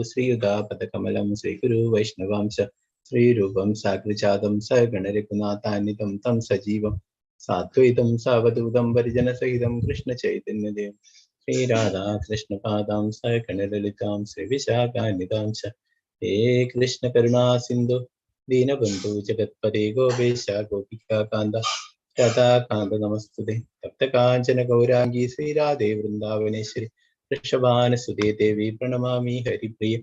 ശ്രീയുതാ പദകമലം ശ്രീഗുരു വൈഷ്ണവാംശ ശ്രീരൂപം സാഗ്രജാതം സഗണരഘുനാഥാന്വിതം തം സജീവം സാദ്വൈതം സാവധൂതം പരിജനസഹിതം കൃഷ്ണ ചൈതന്യദേവം ശ്രീരാധാ കൃഷ്ണപാദാം സഗണലളിതാം ശ്രീവിശാഖാന്വിതാം ച ഹേ കൃഷ്ണ കരുണാ സിന്ധു ദീനബന്ധു ജഗത്പദേ ഗോപേശ ഗോപികാകാന്ത രാധാകാന്ത നമസ്തുതേ തപ്തകാഞ്ചന ഗൗരാംഗീ ശ്രീരാധേ വൃന്ദാവനേശ്വരി വൃഷഭാനുസുതേ ദേവി പ്രണമാമി ഹരിപ്രിയ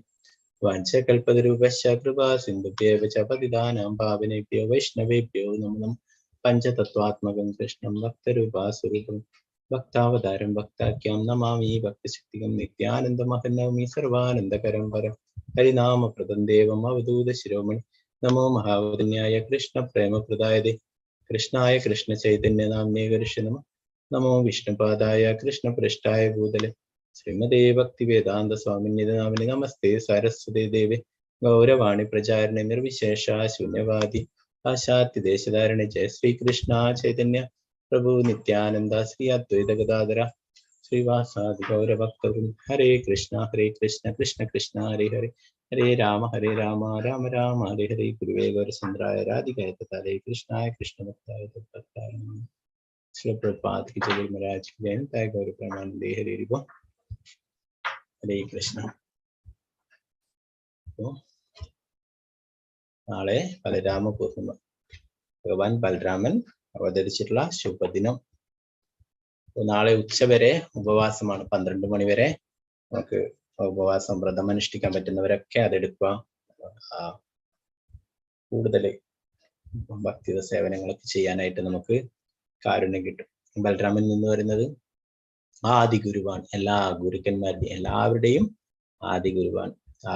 വാഞ്ചകൽപതരൂപശ്ച കൃപാ സിന്ധുഭ്യേവ ച പതിതാനാം പാവനേഭ്യോ വൈഷ്ണവേഭ്യോ നമോ നമഃ പഞ്ചതത്വാത്മകം കൃഷ്ണം ഭക്തരൂപാസ്വരൂപം ഭക്താവതാരം ഭക്താഖ്യം നമാമി ഭക്തശക്തികം നിത്യാനന്ദമഹന്നവമി സർവാനന്ദകരം വരം ഹരിനാമപ്രദം ദേവം അവധൂത ശിരോമണി നമോ മഹാവദന്യായ കൃഷ്ണ പ്രേമപ്രദായതേ കൃഷ്ണായ കൃഷ്ണ ചൈതന്യ നാമ്നേ കൃഷ്ണ നമോ വിഷ്ണുപാദായ കൃഷ്ണപൃഷ്ഠായ ഭൂതലെ ശ്രീമദേ ഭക്തി വേദാന്ത സ്വാമിന്യത നാമിനി നമസ്തേ സരസ്വതേ ദേവേ ഗൗരവാണി പ്രചാരണ നിർവിശേഷ ശൂന്യവാദി ആശാത്യദേശധാരണ ജയ ശ്രീകൃഷ്ണ ചൈതന്യ പ്രഭു നിത്യാനന്ദ ശ്രീ അദ്വൈത ഗദാധര ശ്രീവാസാദി ഗൗരഭക്തരും ഹരേ കൃഷ്ണ കൃഷ്ണ കൃഷ്ണ ഹരേ ഹരേ ഹരേ രാമ രാമ രാമ ഹരേ ഹരേ ഗുരുവേ ഗൗരചന്ദ്രായ രാധികായ തഥാ കൃഷ്ണായ കൃഷ്ണഭക്തായ തത്ഭക്തായ നമഃ ശ്രീ പ്രഭുപാദ കി ജയ മഹാരാജ് കി ജയ തായ ഗൗര പ്രമാനന്ദേ ഹരേ ഹരിബോ ഹരേ കൃഷ്ണ. നാളെ ബലരാമ പൂർണിമ, ഭഗവാൻ ബലരാമൻ അവതരിച്ചിട്ടുള്ള ശുഭദിനം. നാളെ ഉച്ചവരെ ഉപവാസമാണ്, 12 മണി വരെ നമുക്ക് ഉപവാസം വ്രതം അനുഷ്ഠിക്കാൻ പറ്റുന്നവരൊക്കെ അതെടുക്കുക. കൂടുതൽ ഭക്തിയുടെ സേവനങ്ങളൊക്കെ ചെയ്യാനായിട്ട് നമുക്ക് കാരുണ്യം കിട്ടും. ബലരാമൻ എന്ന് പറയുന്നത് ആദി ഗുരുവാണ്, എല്ലാ ഗുരുക്കന്മാരുടെയും എല്ലാവരുടെയും ആദി ഗുരുവാണ്. ആ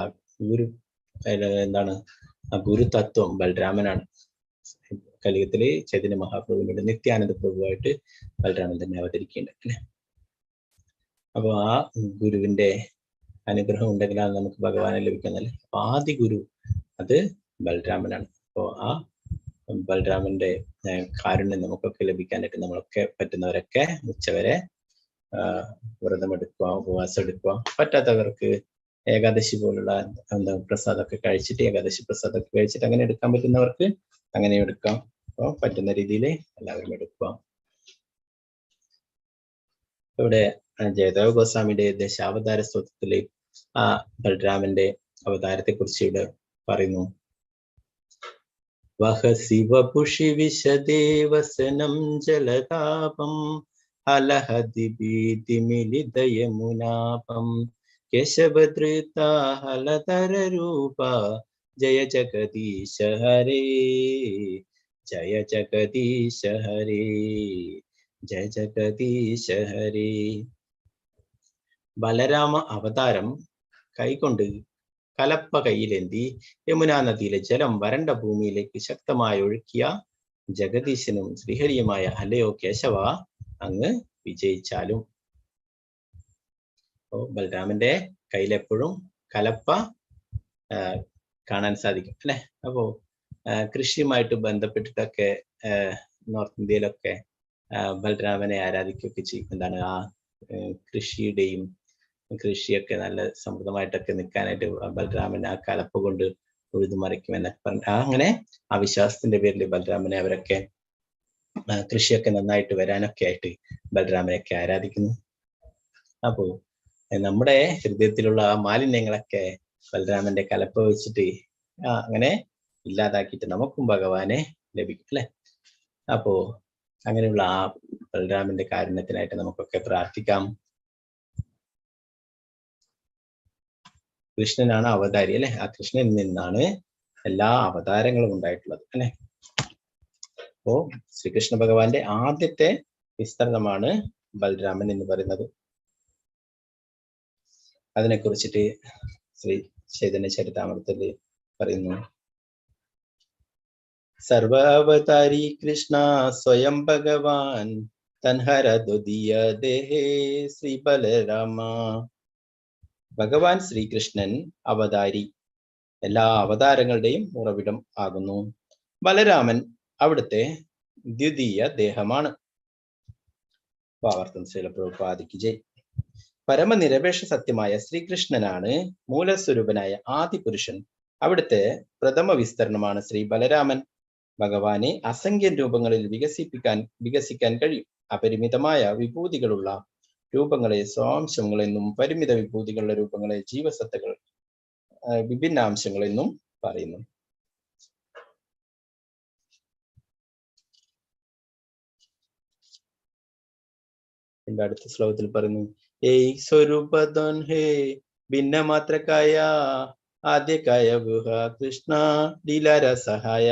ഗുരു എന്താണ്, ആ ഗുരുതത്വം ബലരാമനാണ്. കലിയുഗത്തിലെ ചൈതന്യ മഹാപ്രഭുവിനോട് നിത്യാനന്ദ പ്രഭുവായിട്ട് ബലരാമൻ തന്നെ അവതരിക്കേണ്ടത് അല്ലെ. അപ്പൊ ആ ഗുരുവിന്റെ അനുഗ്രഹം ഉണ്ടെങ്കിലാണ് നമുക്ക് ഭഗവാനെ ലഭിക്കുന്നല്ലേ. അപ്പൊ ആദി ഗുരു അത് ബലരാമനാണ്. അപ്പോൾ ആ ബലരാമന്റെ കാരുണ്യം നമുക്കൊക്കെ ലഭിക്കാനായിട്ട് നമ്മളൊക്കെ പറ്റുന്നവരൊക്കെ ഉച്ചവരെ വ്രതമെടുക്കുക, ഉപവാസം എടുക്കുക. പറ്റാത്തവർക്ക് ഏകാദശി പോലുള്ള പ്രസാദമൊക്കെ കഴിച്ചിട്ട്, ഏകാദശി പ്രസാദമൊക്കെ കഴിച്ചിട്ട് അങ്ങനെ എടുക്കാൻ പറ്റുന്നവർക്ക് അങ്ങനെ എടുക്കാം. അപ്പോൾ പറ്റുന്ന രീതിയിൽ എല്ലാവരും എടുക്കുക. ഇവിടെ ജയദേവ ഗോസ്വാമിയുടെ ദശാവതാര സ്തോത്രത്തില് ആ ബലരാമന്റെ അവതാരത്തെ കുറിച്ച് ഇവിടെ പറയുന്നു. വഹ ശിവപുഷി വിശദേവസനം ജലതാപം ഹലഹതി ഭീതിമിലിതയമുനാപം കേശവധൃത ഹലധര രൂപ ജയ ജഗദീശ ഹരേ ജയ ജഗദീശ ഹരേ ജയ ജഗദീശ ഹരേ. ബലരാമ അവതാരം കൈകൊണ്ട് കലപ്പ കയ്യിലേന്തി യമുനാ നദിയിലെ ജലം വരണ്ട ഭൂമിയിലേക്ക് ശക്തമായി ഒഴുക്കിയ ജഗദീശനും ശ്രീഹരിയുമായ അല്ലയോ കേശവ, അങ്ങ് വിജയിച്ചാലും. ബലരാമന്റെ കയ്യിലെപ്പോഴും കലപ്പ കാണാൻ സാധിക്കും അല്ലെ. അപ്പോ കൃഷിയുമായിട്ട് ബന്ധപ്പെട്ടിട്ടൊക്കെ നോർത്ത് ഇന്ത്യയിലൊക്കെ ബലരാമനെ ആരാധിക്കുകയൊക്കെ ചെയ്യും. എന്താണ്, ആ കൃഷിയൊക്കെ നല്ല സമൃദ്ധമായിട്ടൊക്കെ നിൽക്കാനായിട്ട് ബലരാമൻ ആ കലപ്പ കൊണ്ട് ഉഴുതുമറിക്കുമെന്നൊക്കെ പറഞ്ഞു. അങ്ങനെ ആ വിശ്വാസത്തിന്റെ പേരിൽ ബലരാമനെ അവരൊക്കെ കൃഷിയൊക്കെ നന്നായിട്ട് വരാനൊക്കെ ആയിട്ട് ബലരാമനെയൊക്കെ ആരാധിക്കുന്നു. അപ്പോ നമ്മുടെ ഹൃദയത്തിലുള്ള ആ മാലിന്യങ്ങളൊക്കെ ബലരാമന്റെ കലപ്പ വെച്ചിട്ട് അങ്ങനെ ഇല്ലാതാക്കിയിട്ട് നമുക്കും ഭഗവാനെ ലഭിക്കും അല്ലെ. അപ്പോ അങ്ങനെയുള്ള ആ ബലരാമന്റെ കാരുണ്യത്തിനായിട്ട് നമുക്കൊക്കെ പ്രാർത്ഥിക്കാം. കൃഷ്ണനാണ് അവതാരി അല്ലെ. ആ കൃഷ്ണനിൽ നിന്നാണ് എല്ലാ അവതാരങ്ങളും ഉണ്ടായിട്ടുള്ളത് അല്ലെ. അപ്പോ ശ്രീകൃഷ്ണ ഭഗവാന്റെ ആദ്യത്തെ വിസ്തരണമാണ് ബലരാമൻ എന്ന് പറയുന്നത്. അതിനെ കുറിച്ചിട്ട് ശ്രീ ചൈതന്യ ചരിതാമൃതത്തിൽ പറയുന്നു. സർവാവതാരി കൃഷ്ണ സ്വയം ഭഗവാൻ തൻഹര ദ്വിതീയ ദേഹേ ശ്രീ ബലരാമ. ഭഗവാൻ ശ്രീകൃഷ്ണൻ അവതാരി, എല്ലാ അവതാരങ്ങളുടെയും ഉറവിടം ആകുന്നു. ബലരാമൻ അവിടുത്തെ ദ്വിതീയ ദേഹമാണ്. ആവർത്തനം ശ്രീല പ്രഭുപാദിക്ക് ജയ്. പരമനിരപേക്ഷ സത്യമായ ശ്രീകൃഷ്ണനാണ് മൂലസ്വരൂപനായ ആദിപുരുഷൻ. അവിടുത്തെ പ്രഥമ വിസ്തരണമാണ് ശ്രീ ബലരാമൻ. ഭഗവാനെ അസംഖ്യം രൂപങ്ങളിൽ വികസിക്കാൻ കഴിയും. അപരിമിതമായ വിഭൂതികളുള്ള രൂപങ്ങളെ സ്വാംശങ്ങളെന്നും പരിമിത വിഭൂതികളുടെ രൂപങ്ങളെ ജീവസത്തകൾ വിഭിന്നാംശങ്ങളെന്നും പറയുന്നു. അടുത്ത ശ്ലോകത്തിൽ പറയുന്നു, ഏയ് സ്വരൂപദോൻ ഹേ ഭിന്നമാത്രകായ ആദ്യകായ ഗുഹ കൃഷ്ണ ലീലാരസഹായ.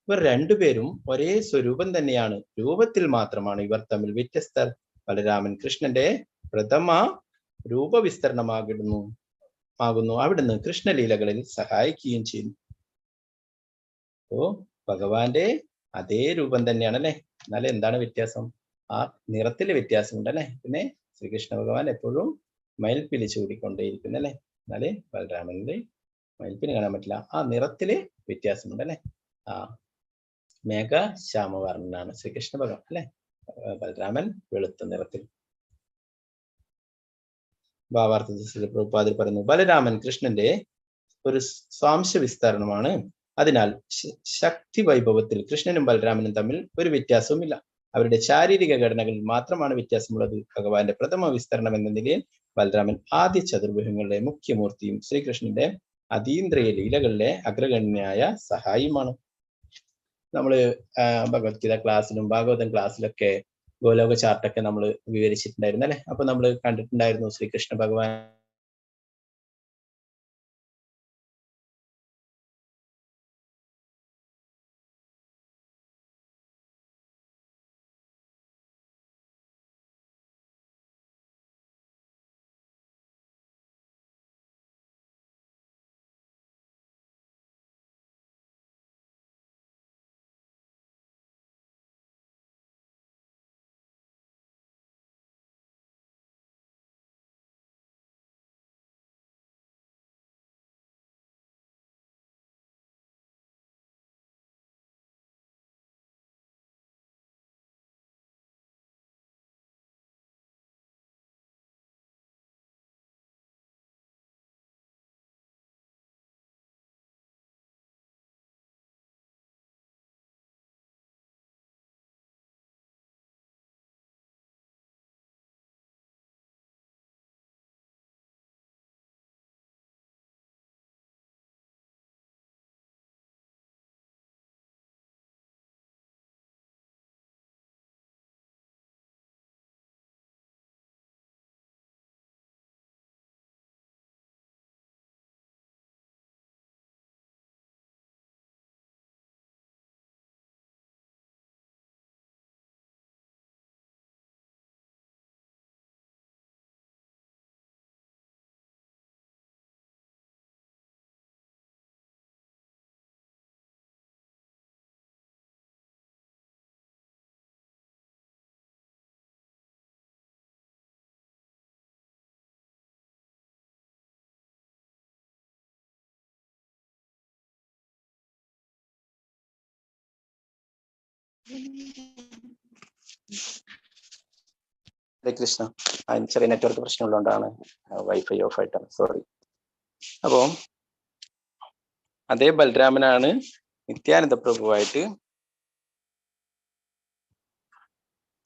ഇവർ രണ്ടുപേരും ഒരേ സ്വരൂപം തന്നെയാണ്, രൂപത്തിൽ മാത്രമാണ് ഇവർ തമ്മിൽ വ്യത്യസ്തർ. ബലരാമൻ കൃഷ്ണന്റെ പ്രഥമ രൂപവിസ്തരണമാകുന്നു. അവിടുന്ന് കൃഷ്ണലീലകളിൽ സഹായിക്കുകയും ചെയ്യുന്നു. അപ്പോ ഭഗവാന്റെ അതേ രൂപം തന്നെയാണ് അല്ലെ. എന്നാലും എന്താണ് വ്യത്യാസം? ആ നിറത്തില് വ്യത്യാസമുണ്ട് അല്ലെ. പിന്നെ ശ്രീകൃഷ്ണ ഭഗവാൻ എപ്പോഴും മയിൽപ്പിലി ചൂടിക്കൊണ്ടേയിരിക്കുന്നു അല്ലെ. എന്നാല് ബലരാമനില് മയിൽപ്പിന് കാണാൻ പറ്റില്ല. ആ നിറത്തില് വ്യത്യാസമുണ്ട് അല്ലെ. ആ മേഘശ്യാമവർണ്ണനാണ് ശ്രീകൃഷ്ണ ഭഗവാൻ അല്ലെ. ബലരാമൻ വെളുത്ത നിറത്തിൽ. ഭാവാർത്ഥത്തിൽ പ്രഭുപാദർ പറയുന്നു, ബലരാമൻ കൃഷ്ണന്റെ ഒരു സ്വാംശ വിസ്തരണമാണ്. അതിനാൽ ശക്തി വൈഭവത്തിൽ കൃഷ്ണനും ബലരാമനും തമ്മിൽ ഒരു വ്യത്യാസവുമില്ല. അവരുടെ ശാരീരിക ഘടനകളിൽ മാത്രമാണ് വ്യത്യാസമുള്ളത്. ഭഗവാന്റെ പ്രഥമ വിസ്തരണം എന്ന നിലയിൽ ബലരാമൻ ആദ്യ ചതുർഭുജങ്ങളുടെ മുഖ്യമൂർത്തിയും ശ്രീകൃഷ്ണന്റെ അതീന്ദ്രിയ ലീലകളിലെ അഗ്രഗണ്യനായ സഹായിയുമാണ്. നമ്മള് ഭഗവത്ഗീത ക്ലാസ്സിലും ഭാഗവതം ക്ലാസ്സിലൊക്കെ ഗോലോക ചാർട്ടൊക്കെ നമ്മൾ വിവരിച്ചിട്ടുണ്ടായിരുന്നു അല്ലെ. അപ്പൊ നമ്മൾ കണ്ടിട്ടുണ്ടായിരുന്നു ശ്രീകൃഷ്ണ ഭഗവാൻ ഹരേ കൃഷ്ണ. ചെറിയ നെറ്റ്വർക്ക് പ്രശ്നമുള്ളതുകൊണ്ടാണ് വൈഫൈ ഓഫ് ആയിട്ടാണ്, സോറി. അപ്പോ അതേ ബലരാമനാണ് നിത്യാനന്ദ പ്രഭുവായിട്ട്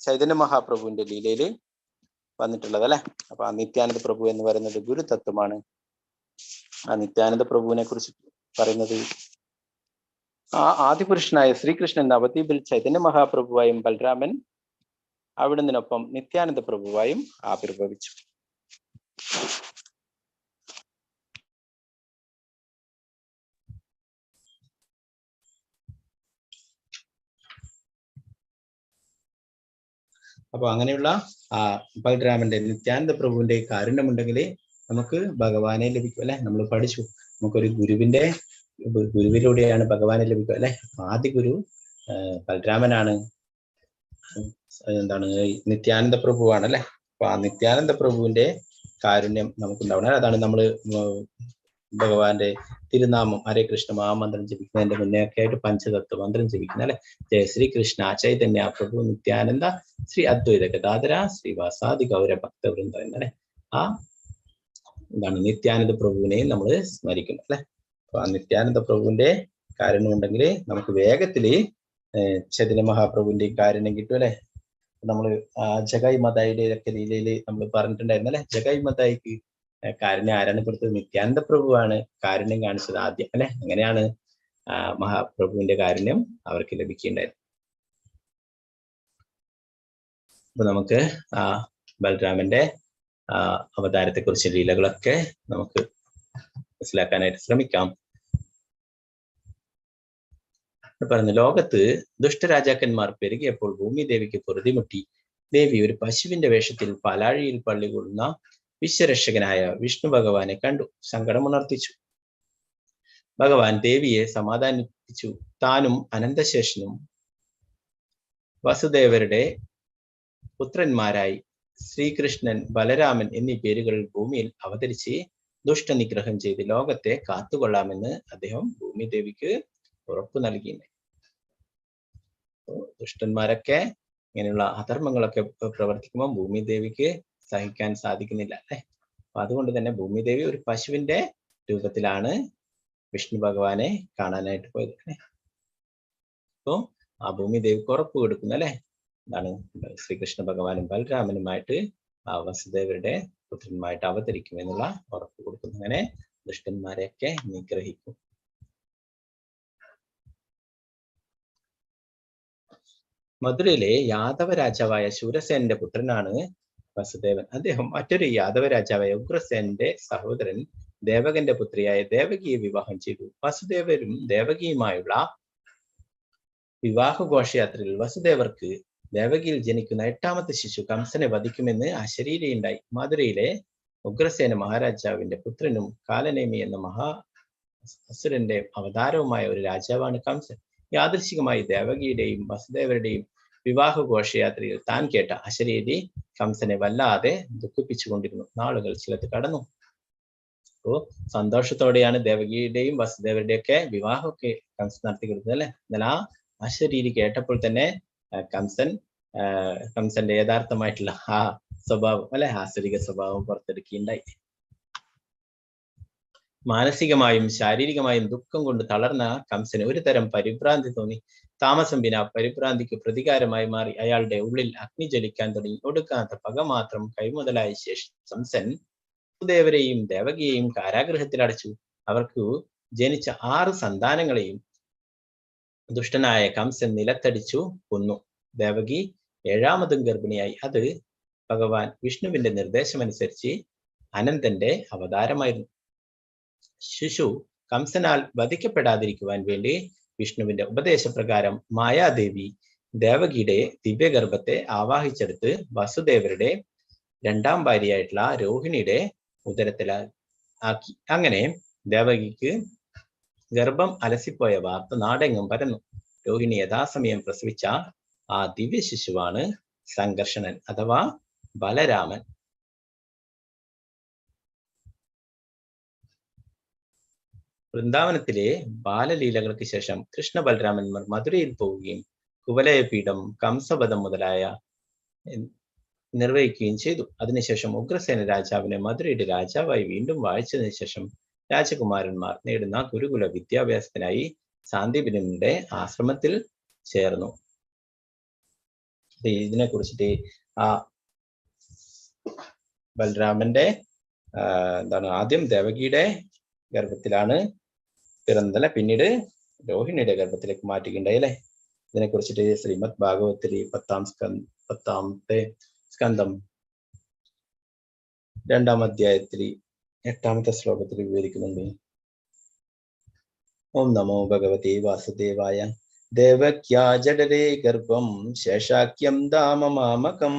ചൈതന്യ മഹാപ്രഭുവിന്റെ ലീലയില് വന്നിട്ടുള്ളത് അല്ലെ. അപ്പൊ ആ നിത്യാനന്ദ പ്രഭു എന്ന് പറയുന്നത് ഗുരുതത്വമാണ്. ആ നിത്യാനന്ദ പ്രഭുവിനെ കുറിച്ച് പറയുന്നത്, ആ ആദിപുരുഷനായ ശ്രീകൃഷ്ണൻ നവദ്വീപിൽ ചൈതന്യ മഹാപ്രഭുവായും ബലരാമൻ അവിടുന്നതിനൊപ്പം നിത്യാനന്ദ പ്രഭുവായും ആവിർഭവിച്ചു. അപ്പൊ അങ്ങനെയുള്ള ആ ബലരാമന്റെ നിത്യാനന്ദ പ്രഭുവിന്റെ കാരുണ്യമുണ്ടെങ്കിൽ നമുക്ക് ഭഗവാനെ ലഭിക്കും അല്ലെ. നമ്മൾ പഠിച്ചു, നമുക്കൊരു ഗുരുവിലൂടെയാണ് ഭഗവാനെ ലഭിക്കുക അല്ലെ. ആദ്യ ഗുരു ബലരാമനാണ്, എന്താണ് നിത്യാനന്ദ പ്രഭുവാണ് അല്ലെ. അപ്പൊ ആ നിത്യാനന്ദ പ്രഭുവിന്റെ കാരുണ്യം നമുക്കുണ്ടാവണം. അതാണ് നമ്മൾ ഭഗവാന്റെ തിരുനാമം ഹരേ കൃഷ്ണ മഹാമന്ത്രം ജപിക്കുന്നതിന്റെ മുന്നേ ഒക്കെ ആയിട്ട് പഞ്ചതത്വ മന്ത്രം ജപിക്കുന്ന അല്ലെ. ജയ ശ്രീ കൃഷ്ണ ചൈതന്യ പ്രഭു നിത്യാനന്ദ ശ്രീ അദ്വൈത ഗദാധര ശ്രീവാസാദി ഗൗര ഭക്തവൃന്ദ എന്നല്ലേ. ആ എന്താണ് നിത്യാനന്ദ പ്രഭുവിനെയും നമ്മൾ സ്മരിക്കണം അല്ലെ. അപ്പൊ ആ നിത്യാനന്ദ പ്രഭുവിന്റെ കാരുണ്യം ഉണ്ടെങ്കിൽ നമുക്ക് വേഗത്തില് ചൈതന്യ മഹാപ്രഭുവിന്റെയും കാരുണ്യം കിട്ടും അല്ലെ. നമ്മള് ജഗായി മതായിയുടെ ഒക്കെ രീതിയിൽ നമ്മൾ പറഞ്ഞിട്ടുണ്ടായിരുന്നു അല്ലെ. ജഗായി മതായിക്ക് കാരുണ്യം ആരാണ് കൊടുത്തത്? നിത്യാനന്ദ പ്രഭുവാണ് കാരുണ്യം കാണിച്ചത് ആദ്യം അല്ലെ. അങ്ങനെയാണ് മഹാപ്രഭുവിന്റെ കാരുണ്യം അവർക്ക് ലഭിക്കുകയുണ്ടായത്. അപ്പൊ നമുക്ക് ബലരാമന്റെ അവതാരത്തെ കുറിച്ച് ലീലകളൊക്കെ നമുക്ക് മനസ്സിലാക്കാനായിട്ട് ശ്രമിക്കാം. പറഞ്ഞു, ലോകത്ത് ദുഷ്ടരാജാക്കന്മാർ പെരുകിയപ്പോൾ ഭൂമി ദേവിക്ക് പൊറുതിമുട്ടി. ദേവി ഒരു പശുവിന്റെ വേഷത്തിൽ പാലാഴിയിൽ പള്ളികൊള്ളുന്ന വിശ്വരക്ഷകനായ വിഷ്ണു ഭഗവാനെ കണ്ടു. സങ്കടമുണർത്തിച്ചു. ഭഗവാൻ ദേവിയെ സമാധാനിപ്പിച്ചു. താനും അനന്തശേഷനും വസുദേവരുടെ പുത്രന്മാരായി ശ്രീകൃഷ്ണൻ, ബലരാമൻ എന്നീ പേരുകളിൽ ഭൂമിയിൽ അവതരിച്ച് ദുഷ്ടനിഗ്രഹം ചെയ്ത് ലോകത്തെ കാത്തുകൊള്ളാമെന്ന് അദ്ദേഹം ഭൂമി ദേവിക്ക് ഉറപ്പ് നൽകിയിട്ടുണ്ട്. ദുഷ്ടന്മാരൊക്കെ ഇങ്ങനെയുള്ള അധർമ്മങ്ങളൊക്കെ പ്രവർത്തിക്കുമ്പോൾ ഭൂമി ദേവിക്ക് സഹിക്കാൻ സാധിക്കുന്നില്ല അല്ലെ. അപ്പൊ അതുകൊണ്ട് തന്നെ ഭൂമി ദേവി ഒരു പശുവിന്റെ രൂപത്തിലാണ് വിഷ്ണു ഭഗവാനെ കാണാനായിട്ട് പോയത് അല്ലെ. അപ്പൊ ആ ഭൂമി ദേവിക്ക് ഉറപ്പ് കൊടുക്കുന്നു അല്ലെ. എന്താണ്? ശ്രീകൃഷ്ണ ഭഗവാനും ബലരാമനുമായിട്ട് ആ വസുദേവരുടെ പുത്രന്മായിട്ട് അവതരിക്കുമെന്നുള്ള ഉറപ്പ് കൊടുക്കുന്നു. അങ്ങനെ ദുഷ്ടന്മാരെയൊക്കെ നിഗ്രഹിക്കും. മധുരയിലെ യാദവ രാജാവായ ശൂരസേനന്റെ പുത്രനാണ് വസുദേവൻ. അദ്ദേഹം മറ്റൊരു യാദവ രാജാവായ ഉഗ്രസേനന്റെ സഹോദരൻ ദേവകന്റെ പുത്രിയായ ദേവകിയെ വിവാഹം ചെയ്തു. വസുദേവരും ദേവകിയുമായുള്ള വിവാഹ ഘോഷയാത്രയിൽ വസുദേവർക്ക് ദേവകിയിൽ ജനിക്കുന്ന 8ാമത്തെ ശിശു കംസനെ വധിക്കുമെന്ന് അശരീരിയുണ്ടായി. മധുരയിലെ ഉഗ്രസേന മഹാരാജാവിന്റെ പുത്രനും കാലനേമി എന്ന അസുരന്റെ അവതാരവുമായ ഒരു രാജാവാണ് കംസൻ. യാദൃശികമായി ദേവകിയുടെയും വസുദേവരുടെയും വിവാഹ ഘോഷയാത്രയിൽ താൻ കേട്ട അശരീരി കംസനെ വല്ലാതെ ദുഃഖിപ്പിച്ചുകൊണ്ടിരുന്നു. നാളുകൾ ചിലത് കടന്നു. അപ്പോ സന്തോഷത്തോടെയാണ് ദേവകിയുടെയും വസുദേവരുടെയും ഒക്കെ വിവാഹമൊക്കെ കംസൻ നടത്തി കൊടുത്തത് അല്ലെ. എന്നാൽ ആ അശരീരി കേട്ടപ്പോൾ തന്നെ കംസന്റെ യഥാർത്ഥമായിട്ടുള്ള ആ സ്വഭാവം അല്ലെ, ആസുരിക സ്വഭാവം പുറത്തെടുക്കുകയുണ്ടായി. മാനസികമായും ശാരീരികമായും ദുഃഖം കൊണ്ട് തളർന്ന കംസന് ഒരു തരം പരിഭ്രാന്തി തോന്നി. താമസം വിന പരിഭ്രാന്തിക്ക് പ്രതികാരമായി മാറി അയാളുടെ ഉള്ളിൽ അഗ്നി ജ്വലിക്കാൻ തുടങ്ങി. ഒടുക്കാത്ത പക മാത്രം കൈമുതലായ ശേഷം കംസൻ വസുദേവരെയും ദേവകിയെയും കാരാഗൃഹത്തിൽ അടച്ചു. അവർക്ക് ജനിച്ച 6 സന്താനങ്ങളെയും ദുഷ്ടനായ കംസൻ നിലത്തടിച്ചു കൊന്നു. ദേവകി 7ാമതും ഗർഭിണിയായി. അത് ഭഗവാൻ വിഷ്ണുവിന്റെ നിർദ്ദേശമനുസരിച്ച് അനന്തന്റെ അവതാരമായിരുന്നു. ശിശു കംസനാൽ വധിക്കപ്പെടാതിരിക്കുവാൻ വേണ്ടി വിഷ്ണുവിന്റെ ഉപദേശപ്രകാരം മായാദേവി ദേവകിയുടെ ദിവ്യഗർഭത്തെ ആവാഹിച്ചെടുത്ത് വസുദേവരുടെ 2ാം ഭാര്യയായിട്ടുള്ള രോഹിണിയുടെ ഉദരത്തിലാക്കി. അങ്ങനെ ദേവകിക്ക് ഗർഭം അലസിപ്പോയ വാർത്ത നാടെങ്ങും പരന്നു. രോഹിണി യഥാസമയം പ്രസവിച്ച ആ ദിവ്യ ശിശുവാണ് സംഘർഷണൻ അഥവാ ബലരാമൻ. വൃന്ദാവനത്തിലെ ബാലലീലകൾക്ക് ശേഷം കൃഷ്ണ ബലരാമന്മാർ മധുരയിൽ പോവുകയും കുവലയപീഠം, കംസവധം മുതലായ നിർവഹിക്കുകയും ചെയ്തു. അതിനുശേഷം ഉഗ്രസേന രാജാവിനെ മധുരയുടെ രാജാവായി വീണ്ടും വാഴിച്ചതിനു ശേഷം രാജകുമാരന്മാർ നേടുന്ന ഗുരുകുല വിദ്യാഭ്യാസത്തിനായി സാന്ദീപനിയുടെ ആശ്രമത്തിൽ ചേർന്നു. ഇതിനെ കുറിച്ചിട്ട് ആ ബലരാമന്റെ ആദ്യം ദേവകിയുടെ ഗർഭത്തിലാണ് പിറന്നല്ലേ, പിന്നീട് രോഹിണിയുടെ ഗർഭത്തിലേക്ക് മാറ്റുകയുണ്ടായി അല്ലെ. ഇതിനെ കുറിച്ചിട്ട് ശ്രീമദ് ഭാഗവത്തിൽ 10ാമത്തെ സ്കന്ധം 2ാം അധ്യായത്തിൽ 8ാമത്തെ ശ്ലോകത്തിൽ വിവരിക്കുന്നുണ്ട്. ഓം നമോ ഭഗവതേ വാസുദേവായ. ദേവക്യാ ജഡരേ ഗർഭം ശേഷാക്യം ദാമമാമകം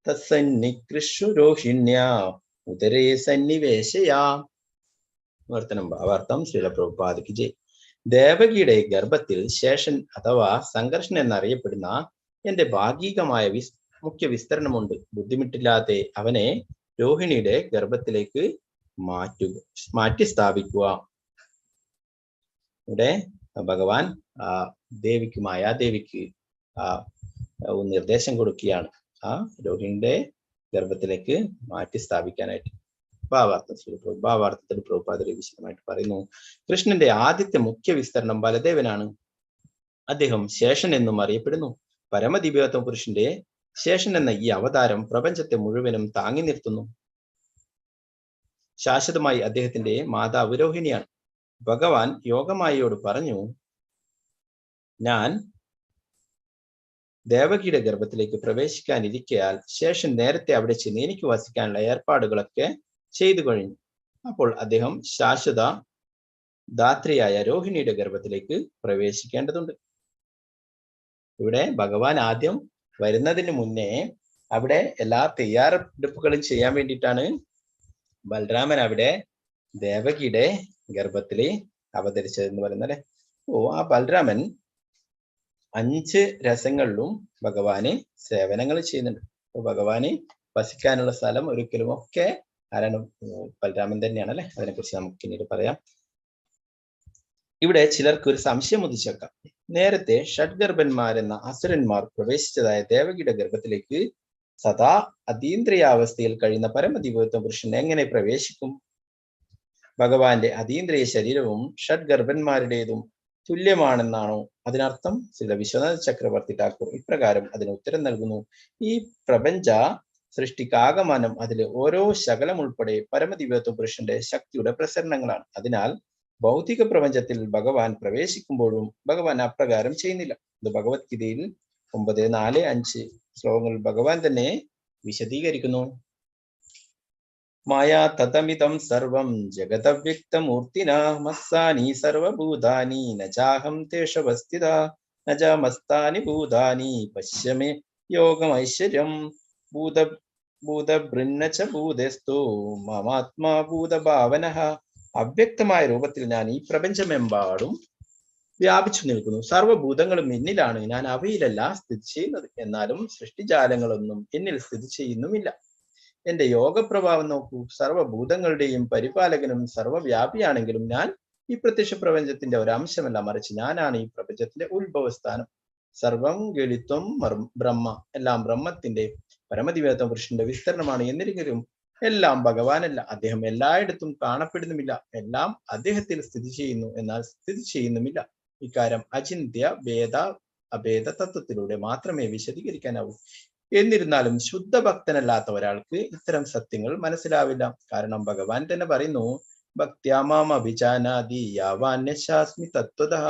തത്സന്നികൃഷു രോഹിണ്യാ ഉദരേ സന്നിവേശയാ. ഭാവാർത്ഥം ശ്രീല പ്രഭുപാദയ്ക്ക് ജയ്. ദേവകിയുടെ ഗർഭത്തിൽ ശേഷൻ അഥവാ സംഘർഷൻ എന്നറിയപ്പെടുന്ന എന്റെ ഭാഗികമായ മുഖ്യ വിസ്തരണമുണ്ട്. ബുദ്ധിമുട്ടില്ലാതെ അവനെ രോഹിണിയുടെ ഗർഭത്തിലേക്ക് മാറ്റി സ്ഥാപിക്കുക. ഇവിടെ ഭഗവാൻ ദേവിക്ക് മായാദേവിക്ക് നിർദ്ദേശം കൊടുക്കുകയാണ്. രോഹിണിയുടെ ഗർഭത്തിലേക്ക് മാറ്റി സ്ഥാപിക്കാനായിട്ട്. ഭാവാർത്ഥത്തിൽ പ്രഭുപാദരെ വിശദമായിട്ട് പറയുന്നു. കൃഷ്ണന്റെ ആദ്യത്തെ മുഖ്യ വിസ്തരണം ബലദേവനാണ്. അദ്ദേഹം ശേഷൻ എന്നും അറിയപ്പെടുന്നു. പരമദിവ്യത്വ പുരുഷന്റെ ശേഷൻ എന്ന ഈ അവതാരം പ്രപഞ്ചത്തെ മുഴുവനും താങ്ങി നിർത്തുന്നു. ശാശ്വതമായി അദ്ദേഹത്തിന്റെ മാതാവ് രോഹിണിയാണ്. ഭഗവാൻ യോഗമായയോട് പറഞ്ഞു, ഞാൻ ദേവകിയുടെ ഗർഭത്തിലേക്ക് പ്രവേശിക്കാനിരിക്കയാൽ ശേഷൻ നേരത്തെ അവിടെ ചെന്ന് എനിക്ക് വസിക്കാനുള്ള ഏർപ്പാടുകളൊക്കെ ചെയ്തു കഴിഞ്ഞു. അപ്പോൾ അദ്ദേഹം ശാശ്വത ധാത്രിയായ രോഹിണിയുടെ ഗർഭത്തിലേക്ക് പ്രവേശിക്കേണ്ടതുണ്ട്. ഇവിടെ ഭഗവാൻ ആദ്യം വരുന്നതിന് മുന്നേ അവിടെ എല്ലാ തയ്യാറെടുപ്പുകളും ചെയ്യാൻ വേണ്ടിയിട്ടാണ് ബലരാമൻ അവിടെ ദേവകിയുടെ ഗർഭത്തിൽ അവതരിച്ചതെന്ന് പറയുന്നത്. ആ ബലരാമൻ 5 രസങ്ങളിലും ഭഗവാന് സേവനങ്ങൾ ചെയ്യുന്നുണ്ട്. ഭഗവാന് വസിക്കാനുള്ള സ്ഥലം ഒരിക്കലും ഒക്കെ ആരാണ്? ബലരാമൻ തന്നെയാണ് അല്ലെ. അതിനെക്കുറിച്ച് നമുക്ക് പിന്നീട് പറയാം. ഇവിടെ ചിലർക്ക് ഒരു സംശയം ഉദിച്ചേക്കാം. നേരത്തെ ഷഡ്ഗർഭന്മാരെന്ന അസുരന്മാർ പ്രവേശിച്ചതായ ദേവകിയുടെ ഗർഭത്തിലേക്ക് സദാ അതീന്ദ്രിയാവസ്ഥയിൽ കഴിയുന്ന പരമദിവ്യത്വ പുരുഷൻ എങ്ങനെ പ്രവേശിക്കും? ഭഗവാന്റെ അതീന്ദ്രിയ ശരീരവും ഷഡ്ഗർഭന്മാരുടേതും തുല്യമാണെന്നാണോ അതിനർത്ഥം? ശ്രീ വിശ്വനാഥ ചക്രവർത്തി ഠാക്കൂർ ഇപ്രകാരം അതിന് ഉത്തരം നൽകുന്നു. ഈ പ്രപഞ്ച സൃഷ്ടിക്കാകമാനം അതിലെ ഓരോ ശകലം ഉൾപ്പെടെ പരമദിവ്യത്വ പുരുഷന്റെ ശക്തിയുടെ പ്രസരണങ്ങളാണ്. അതിനാൽ ഭൗതിക പ്രപഞ്ചത്തിൽ ഭഗവാൻ പ്രവേശിക്കുമ്പോഴും ഭഗവാൻ അപ്രകാരം ചെയ്യുന്നില്ല. ഇത് ഭഗവത്ഗീതയിൽ 9, 4, 5 ശ്ലോകങ്ങളിൽ ഭഗവാൻ തന്നെ വിശദീകരിക്കുന്നു. മായാ തതമിതം സർവം ജഗതവ്യക്തമൂർത്തിന മസ്സാനി സർവഭൂതാനി നചാഹം തേഷവസ്ഥിത നചമസ്താനി ഭൂതാനി പശ്യമേ യോഗമൈശ്വര്യം ഭൂതഭൃന്നച ഭൂതസ്തു മമാത്മാ ഭൂതഭാവനഃ. അവ്യക്തമായ രൂപത്തിൽ ഞാൻ ഈ പ്രപഞ്ചമെമ്പാടും വ്യാപിച്ചു നിൽക്കുന്നു. സർവഭൂതങ്ങളും എന്നിലാണ്. ഞാൻ അവയിലല്ല സ്ഥിതി ചെയ്യുന്നത്. എന്നാലും സൃഷ്ടിജാലങ്ങളൊന്നും എന്നിൽ സ്ഥിതി ചെയ്യുന്നുമില്ല. എന്റെ യോഗപ്രഭാവം നോക്കൂ. സർവഭൂതങ്ങളുടെയും പരിപാലകനും സർവവ്യാപിയാണെങ്കിലും ഞാൻ ഈ പ്രത്യക്ഷ പ്രപഞ്ചത്തിന്റെ ഒരംശമല്ല, മറിച്ച് ഞാനാണ് ഈ പ്രപഞ്ചത്തിന്റെ ഉത്ഭവസ്ഥാനം. സർവം ഗളിത്വം ബ്രഹ്മ, എല്ലാം ബ്രഹ്മത്തിന്റെ പരമദിവ്യത്വ പുരുഷന്റെ വിസ്തരണമാണ്. എന്നിരിക്കലും എല്ലാം ഭഗവാനല്ല. അദ്ദേഹം എല്ലായിടത്തും കാണപ്പെടുന്നുമില്ല. എല്ലാം അദ്ദേഹത്തിൽ സ്ഥിതി ചെയ്യുന്നു, എന്നാൽ സ്ഥിതി ചെയ്യുന്നുമില്ല. ഇക്കാര്യം അചിന്ത്യ ഭേദ അഭേദ തത്വത്തിലൂടെ മാത്രമേ വിശദീകരിക്കാനാവൂ. എന്നിരുന്നാലും ശുദ്ധഭക്തനല്ലാത്ത ഒരാൾക്ക് ഇത്തരം സത്യങ്ങൾ മനസ്സിലാവില്ല. കാരണം ഭഗവാൻ തന്നെ പറയുന്നു, ഭക്ത്യാമാം അഭിജാനാതി യാവാന്യശാസ്മി തത്വതഃ.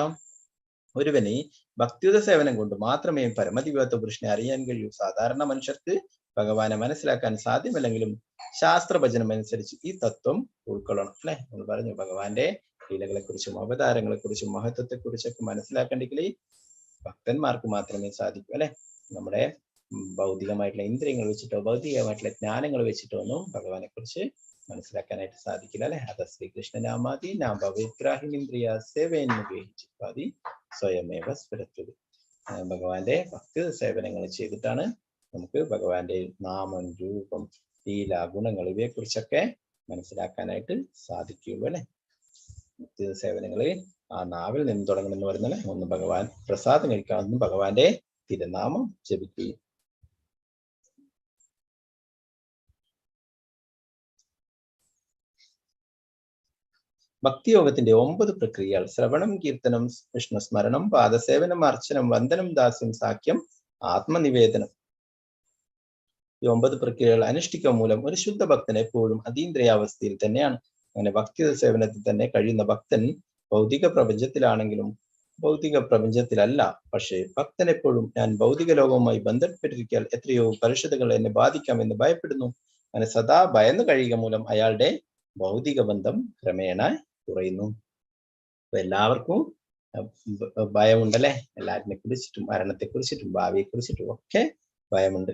ഒരുവന് ഭക്തിയുത സേവനം കൊണ്ട് മാത്രമേ പരമദിവ്യത്വ പുരുഷനെ അറിയാൻ കഴിയൂ. സാധാരണ മനുഷ്യർക്ക് ഭഗവാനെ മനസ്സിലാക്കാൻ സാധ്യമല്ലെങ്കിലും ശാസ്ത്രഭജനം അനുസരിച്ച് ഈ തത്വം ഉൾക്കൊള്ളണം അല്ലെ. നമ്മൾ പറഞ്ഞു ഭഗവാന്റെ ലീലകളെ കുറിച്ചും അവതാരങ്ങളെ കുറിച്ചും മഹത്വത്തെ കുറിച്ചൊക്കെ മനസ്സിലാക്കണ്ടെങ്കിൽ ഭക്തന്മാർക്ക് മാത്രമേ സാധിക്കൂ അല്ലെ. നമ്മുടെ ഭൗതികമായിട്ടുള്ള ഇന്ദ്രിയങ്ങൾ വെച്ചിട്ടോ ഭൗതികമായിട്ടുള്ള ജ്ഞാനങ്ങൾ വെച്ചിട്ടോ ഒന്നും ഭഗവാനെ കുറിച്ച് മനസ്സിലാക്കാനായിട്ട് സാധിക്കില്ല അല്ലെ. അത് ശ്രീകൃഷ്ണനാമാതി നാമവിഗ്രാഹിമിന്ദ്രിയ സേവനുപയോഗിച്ചിപ്പാതി സ്വയമേവ സ്ഫുരത്വത്. ഭഗവാന്റെ ഭക്തി സേവനങ്ങൾ ചെയ്തിട്ടാണ് നമുക്ക് ഭഗവാന്റെ നാമം, രൂപം, ലീല, ഗുണങ്ങൾ ഇവയെ കുറിച്ചൊക്കെ മനസ്സിലാക്കാനായിട്ട് സാധിക്കുകയുള്ളൂ അല്ലെ. ഭക്തി സേവനങ്ങള് ആ നാവിൽ നിന്ന് തുടങ്ങണമെന്ന് പറയുന്നത് ഒന്ന് ഭഗവാൻ പ്രസാദം കഴിക്കാവുന്ന ഭഗവാന്റെ തിരുനാമം ജപിക്കുകയും. ഭക്തിയോഗത്തിന്റെ 9 പ്രക്രിയകൾ: ശ്രവണം, കീർത്തനം, വിഷ്ണുസ്മരണം, പാദസേവനം, അർച്ചനം, വന്ദനം, ദാസ്യം, സാഖ്യം, ആത്മനിവേദനം. ഈ 9 പ്രക്രിയകൾ അനുഷ്ഠിക്കുക മൂലം ഒരു ശുദ്ധ ഭക്തൻ എപ്പോഴും അതീന്ദ്രിയാവസ്ഥയിൽ തന്നെയാണ്. അങ്ങനെ ഭക്തി സേവനത്തിൽ തന്നെ കഴിയുന്ന ഭക്തൻ ഭൗതിക പ്രപഞ്ചത്തിലാണെങ്കിലും ഭൗതിക പ്രപഞ്ചത്തിലല്ല. പക്ഷേ ഭക്തൻ എപ്പോഴും ഞാൻ ഭൗതിക ലോകവുമായി ബന്ധപ്പെട്ടിരിക്കാൻ എത്രയോ പരിഷത്തുകൾ എന്നെ ബാധിക്കാമെന്ന് ഭയപ്പെടുന്നു. അങ്ങനെ സദാ ഭയന്ന് കഴിയുക മൂലം അയാളുടെ ഭൗതിക ബന്ധം ക്രമേണ കുറയുന്നു. അപ്പൊ എല്ലാവർക്കും ഭയമുണ്ടല്ലേ. എല്ലാറ്റിനെ കുറിച്ചിട്ടും മരണത്തെ കുറിച്ചിട്ടും ഭാവിയെ കുറിച്ചിട്ടും ഒക്കെ ഭയമുണ്ട്.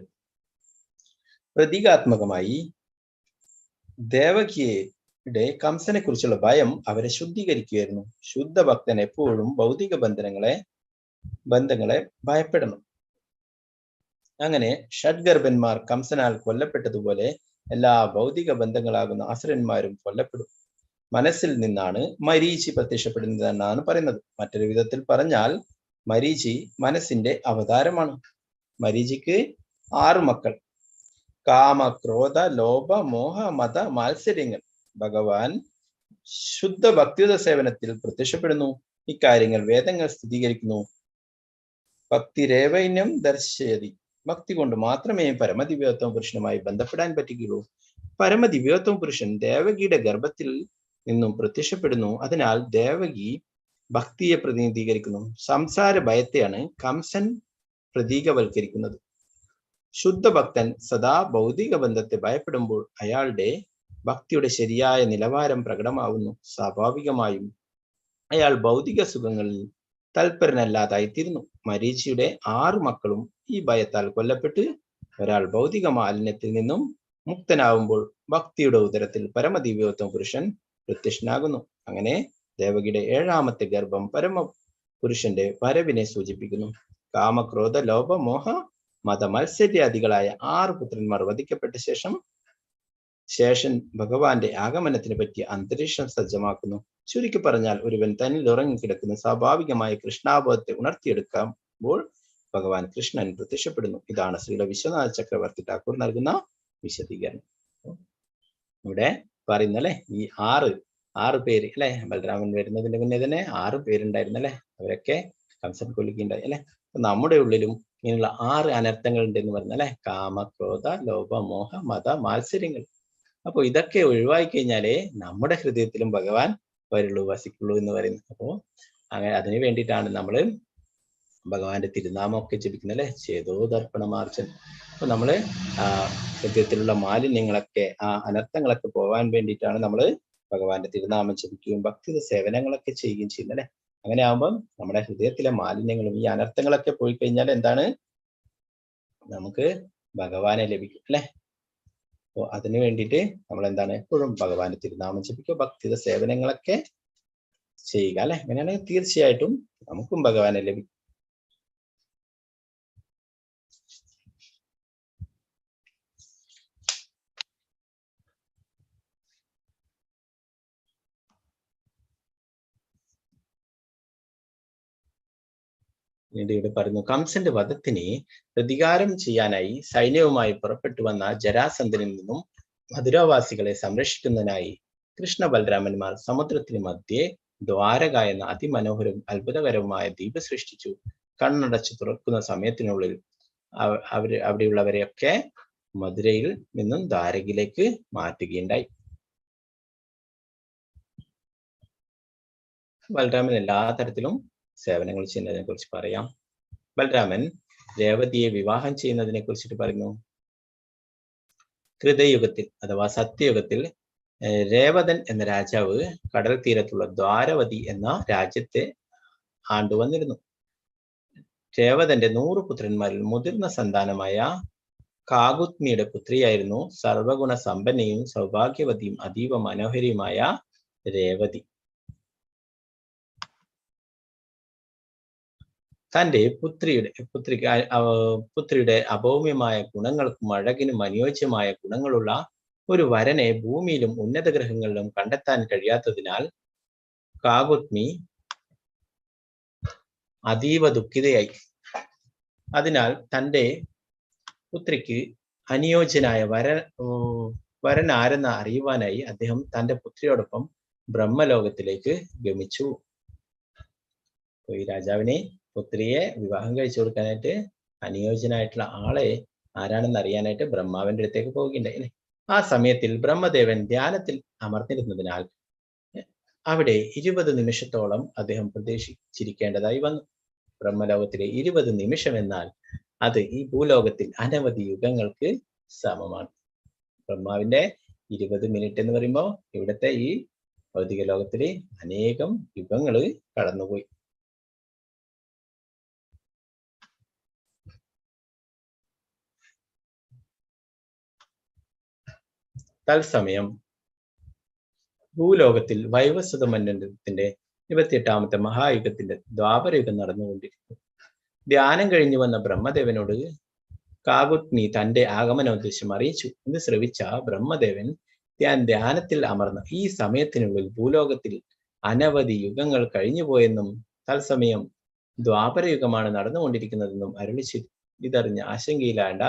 പ്രതീകാത്മകമായി ദേവകിയുടെ കംസനെ കുറിച്ചുള്ള ഭയം അവരെ ശുദ്ധീകരിക്കുകയായിരുന്നു. ശുദ്ധ ഭക്തൻ എപ്പോഴും ഭൗതിക ബന്ധങ്ങളെ ഭയപ്പെടണം. അങ്ങനെ ഷഡ്ഗർഭന്മാർ കംസനാൽ കൊല്ലപ്പെട്ടതുപോലെ എല്ലാ ഭൗതിക ബന്ധങ്ങളാകുന്ന അസുരന്മാരും കൊല്ലപ്പെടും. മനസ്സിൽ നിന്നാണ് മരീചി പ്രത്യക്ഷപ്പെടുന്നതെന്നാണ് പറയുന്നത്. മറ്റൊരു വിധത്തിൽ പറഞ്ഞാൽ മരീചി മനസ്സിന്റെ അവതാരമാണ്. മരീചിക്ക് 6 മക്കൾ. കാമ, ക്രോധ, ലോഭ, മോഹ, മത, മാത്സര്യങ്ങൾ ഭഗവാൻ ശുദ്ധ ഭക്തിയുത സേവനത്തിൽ പ്രത്യക്ഷപ്പെടുന്നു. ഇക്കാര്യങ്ങൾ വേദങ്ങൾ സ്ഥിരീകരിക്കുന്നു. ഭക്തി രേവൈന്യം ദർശയതി. ഭക്തി കൊണ്ട് മാത്രമേ പരമദിവ്യോത്തമ പുരുഷനുമായി ബന്ധപ്പെടാൻ പറ്റുകയുള്ളൂ. പരമദിവ്യോത്തമ പുരുഷൻ ദേവകിയുടെ ഗർഭത്തിൽ നിന്നും പ്രത്യക്ഷപ്പെടുന്നു. അതിനാൽ ദേവകി ഭക്തിയെ പ്രതിനിധീകരിക്കുന്നു. സംസാര ഭയത്തെയാണ് കംസൻ പ്രതീകവൽക്കരിക്കുന്നത്. ശുദ്ധ ഭക്തൻ സദാ ഭൗതിക ബന്ധത്തെ ഭയപ്പെടുമ്പോൾ അയാളുടെ ഭക്തിയുടെ ശരിയായ നിലവാരം പ്രകടമാവുന്നു. സ്വാഭാവികമായും അയാൾ ഭൗതിക സുഖങ്ങളിൽ തൽപരനല്ലാതായിത്തീരുന്നു. മരീചിയുടെ 6 മക്കളും ഈ ഭയത്താൽ കൊല്ലപ്പെട്ട് ഒരാൾ ഭൗതിക മാലിന്യത്തിൽ നിന്നും മുക്തനാവുമ്പോൾ ഭക്തിയുടെ ഉദരത്തിൽ പരമദിവ്യോത്തമ പുരുഷൻ പ്രത്യക്ഷനാകുന്നു. അങ്ങനെ ദേവകിയുടെ 7ാമത്തെ ഗർഭം പരമപുരുഷന്റെ വരവിനെ സൂചിപ്പിക്കുന്നു. കാമക്രോധ ലോഭ മോഹ മത മത്സര്യാദികളായ 6 പുത്രന്മാർ വധിക്കപ്പെട്ട ശേഷൻ ഭഗവാന്റെ ആഗമനത്തിനെ പറ്റി അന്തരീക്ഷം സജ്ജമാക്കുന്നു. ചുരുക്കി പറഞ്ഞാൽ ഒരുവൻ തന്നിൽ ഉറങ്ങിക്കിടക്കുന്ന സ്വാഭാവികമായ കൃഷ്ണാബോധത്തെ ഉണർത്തിയെടുക്കുമ്പോൾ ഭഗവാൻ കൃഷ്ണൻ പ്രത്യക്ഷപ്പെടുന്നു. ഇതാണ് ശ്രീല വിശ്വനാഥ ചക്രവർത്തി ഠാക്കൂർ നൽകുന്ന വിശദീകരണം. ഇവിടെ പറയുന്നല്ലേ, ഈ ആറ് പേര് അല്ലെ, ബലരാമൻ വരുന്നതിന് മുന്നേ തന്നെ 6 പേരുണ്ടായിരുന്നല്ലേ, അവരൊക്കെ കംസൻ കൊല്ലുകയുണ്ടായി അല്ലെ. നമ്മുടെ ഉള്ളിലും ഇങ്ങനെയുള്ള 6 അനർത്ഥങ്ങൾ ഉണ്ടെന്ന് പറഞ്ഞല്ലേ, കാമ, ക്രോധ, ലോഭ, മോഹ, മത, മാത്സര്യങ്ങൾ. അപ്പൊ ഇതൊക്കെ ഒഴിവായി കഴിഞ്ഞാലേ നമ്മുടെ ഹൃദയത്തിലും ഭഗവാൻ വരുള്ളൂ, വസിക്കുള്ളൂ എന്ന് പറയുന്നു. അപ്പോ അങ്ങനെ അതിനു വേണ്ടിയിട്ടാണ് നമ്മൾ ഭഗവാന്റെ തിരുനാമമൊക്കെ ജപിക്കുന്നത് അല്ലെ, ചേതോ ദർപ്പണമാർച്ചൻ. അപ്പൊ നമ്മള് ഹൃദയത്തിലുള്ള മാലിന്യങ്ങളൊക്കെ, അനർത്ഥങ്ങളൊക്കെ പോവാൻ വേണ്ടിയിട്ടാണ് നമ്മൾ ഭഗവാന്റെ തിരുനാമം ജപിക്കുകയും ഭക്തി സേവനങ്ങളൊക്കെ ചെയ്യുകയും ചെയ്യുന്നത് അല്ലെ. അങ്ങനെ ആകുമ്പം നമ്മുടെ ഹൃദയത്തിലെ മാലിന്യങ്ങളും ഈ അനർത്ഥങ്ങളൊക്കെ പോയി കഴിഞ്ഞാൽ എന്താണ്, നമുക്ക് ഭഗവാനെ ലഭിക്കും അല്ലെ. അപ്പൊ അതിനു വേണ്ടിയിട്ട് നമ്മൾ എന്താണ്, എപ്പോഴും ഭഗവാന്റെ തിരുനാമം ജപിക്കുക, ഭക്തിയുടെ സേവനങ്ങളൊക്കെ ചെയ്യുക അല്ലെ. അങ്ങനെയാണെങ്കിൽ തീർച്ചയായിട്ടും നമുക്കും ഭഗവാനെ ലഭിക്കും. ഇവിടെ പറയുന്നു, കംസന്റെ വധത്തിന് പ്രതികാരം ചെയ്യാനായി സൈന്യവുമായി പുറപ്പെട്ടു വന്ന ജരാസന്ധനിൽ നിന്നും മധുരവാസികളെ സംരക്ഷിക്കുന്നതിനായി കൃഷ്ണ ബലരാമന്മാർ സമുദ്രത്തിന് മധ്യേ ദ്വാരക എന്ന അതിമനോഹരവും അത്ഭുതകരവുമായ ദ്വീപ് സൃഷ്ടിച്ചു. കണ്ണടച്ച് തുറക്കുന്ന സമയത്തിനുള്ളിൽ അവിടെയുള്ളവരെയൊക്കെ മധുരയിൽ നിന്നും ദ്വാരകയിലേക്ക് മാറ്റുകയുണ്ടായി. ബലരാമൻ എല്ലാ തരത്തിലും സേവനങ്ങൾ ചെയ്യുന്നതിനെ കുറിച്ച് പറയാം. ബലരാമൻ രേവതിയെ വിവാഹം ചെയ്യുന്നതിനെ കുറിച്ചിട്ട് പറയുന്നു. കൃതയുഗത്തിൽ അഥവാ സത്യയുഗത്തിൽ രേവതൻ എന്ന രാജാവ് കടൽ തീരത്തുള്ള ദ്വാരവതി എന്ന രാജ്യത്തെ ആണ്ടുവന്നിരുന്നു. രേവതന്റെ 100 പുത്രന്മാരിൽ മുതിർന്ന സന്താനമായ കാകുത്മിയുടെ പുത്രിയായിരുന്നു സർവഗുണ സമ്പന്നയും സൗഭാഗ്യവതിയും അതീവ മനോഹരിയുമായ രേവതി. തന്റെ പുത്രിയുടെ അഭൗമ്യമായ ഗുണങ്ങൾക്കും അഴകിനും അനുയോജ്യമായ ഗുണങ്ങളുള്ള ഒരു വരനെ ഭൂമിയിലും ഉന്നത ഗ്രഹങ്ങളിലും കണ്ടെത്താൻ കഴിയാത്തതിനാൽ കാകുത്മി അതീവ ദുഃഖിതയായി. അതിനാൽ തന്റെ പുത്രിക്ക് അനുയോജ്യനായ വരൻ ആരെന്ന് അറിയുവാനായി അദ്ദേഹം തന്റെ പുത്രിയോടൊപ്പം ബ്രഹ്മലോകത്തിലേക്ക് ഗമിച്ചു. ഈ രാജാവിനെ പുത്രിയെ വിവാഹം കഴിച്ചു കൊടുക്കാനായിട്ട് അനുയോജ്യനായിട്ടുള്ള ആളെ ആരാണെന്ന് അറിയാനായിട്ട് ബ്രഹ്മാവിന്റെ അടുത്തേക്ക് പോവുകയുണ്ടായി. ആ സമയത്തിൽ ബ്രഹ്മദേവൻ ധ്യാനത്തിൽ അമർന്നിരുന്നതിനാൽ അവിടെ 20 നിമിഷത്തോളം അദ്ദേഹം പ്രതീക്ഷിച്ചിരിക്കേണ്ടതായി വന്നു. ബ്രഹ്മലോകത്തിലെ 20 നിമിഷം എന്നാൽ അത് ഈ ഭൂലോകത്തിൽ അനവധി യുഗങ്ങൾക്ക് സമമാണ്. ബ്രഹ്മാവിന്റെ 20 മിനിറ്റ് എന്ന് പറയുമ്പോൾ ഇവിടുത്തെ ഈ ഭൗതിക ലോകത്തിലെ അനേകം യുഗങ്ങൾ കടന്നുപോയി. തത്സമയം ഭൂലോകത്തിൽ വൈവസ്വത മന്വന്തരത്തിന്റെ 28ാമത്തെ മഹായുഗത്തിന്റെ ദ്വാപരയുഗം നടന്നുകൊണ്ടിരിക്കുന്നു. ധ്യാനം കഴിഞ്ഞു വന്ന ബ്രഹ്മദേവനോട് കാകുത്മി തന്റെ ആഗമനോദ്ദേശം അറിയിച്ചു. ഇത് ശ്രവിച്ച ബ്രഹ്മദേവൻ ധ്യാനത്തിൽ അമർന്ന ഈ സമയത്തിനുള്ളിൽ ഭൂലോകത്തിൽ അനവധി യുഗങ്ങൾ കഴിഞ്ഞുപോയെന്നും തത്സമയം ദ്വാപരയുഗമാണ് നടന്നുകൊണ്ടിരിക്കുന്നതെന്നും അരുളി ചെയ്തു. ഇതറിഞ്ഞ ആശങ്കയിലാണ്ട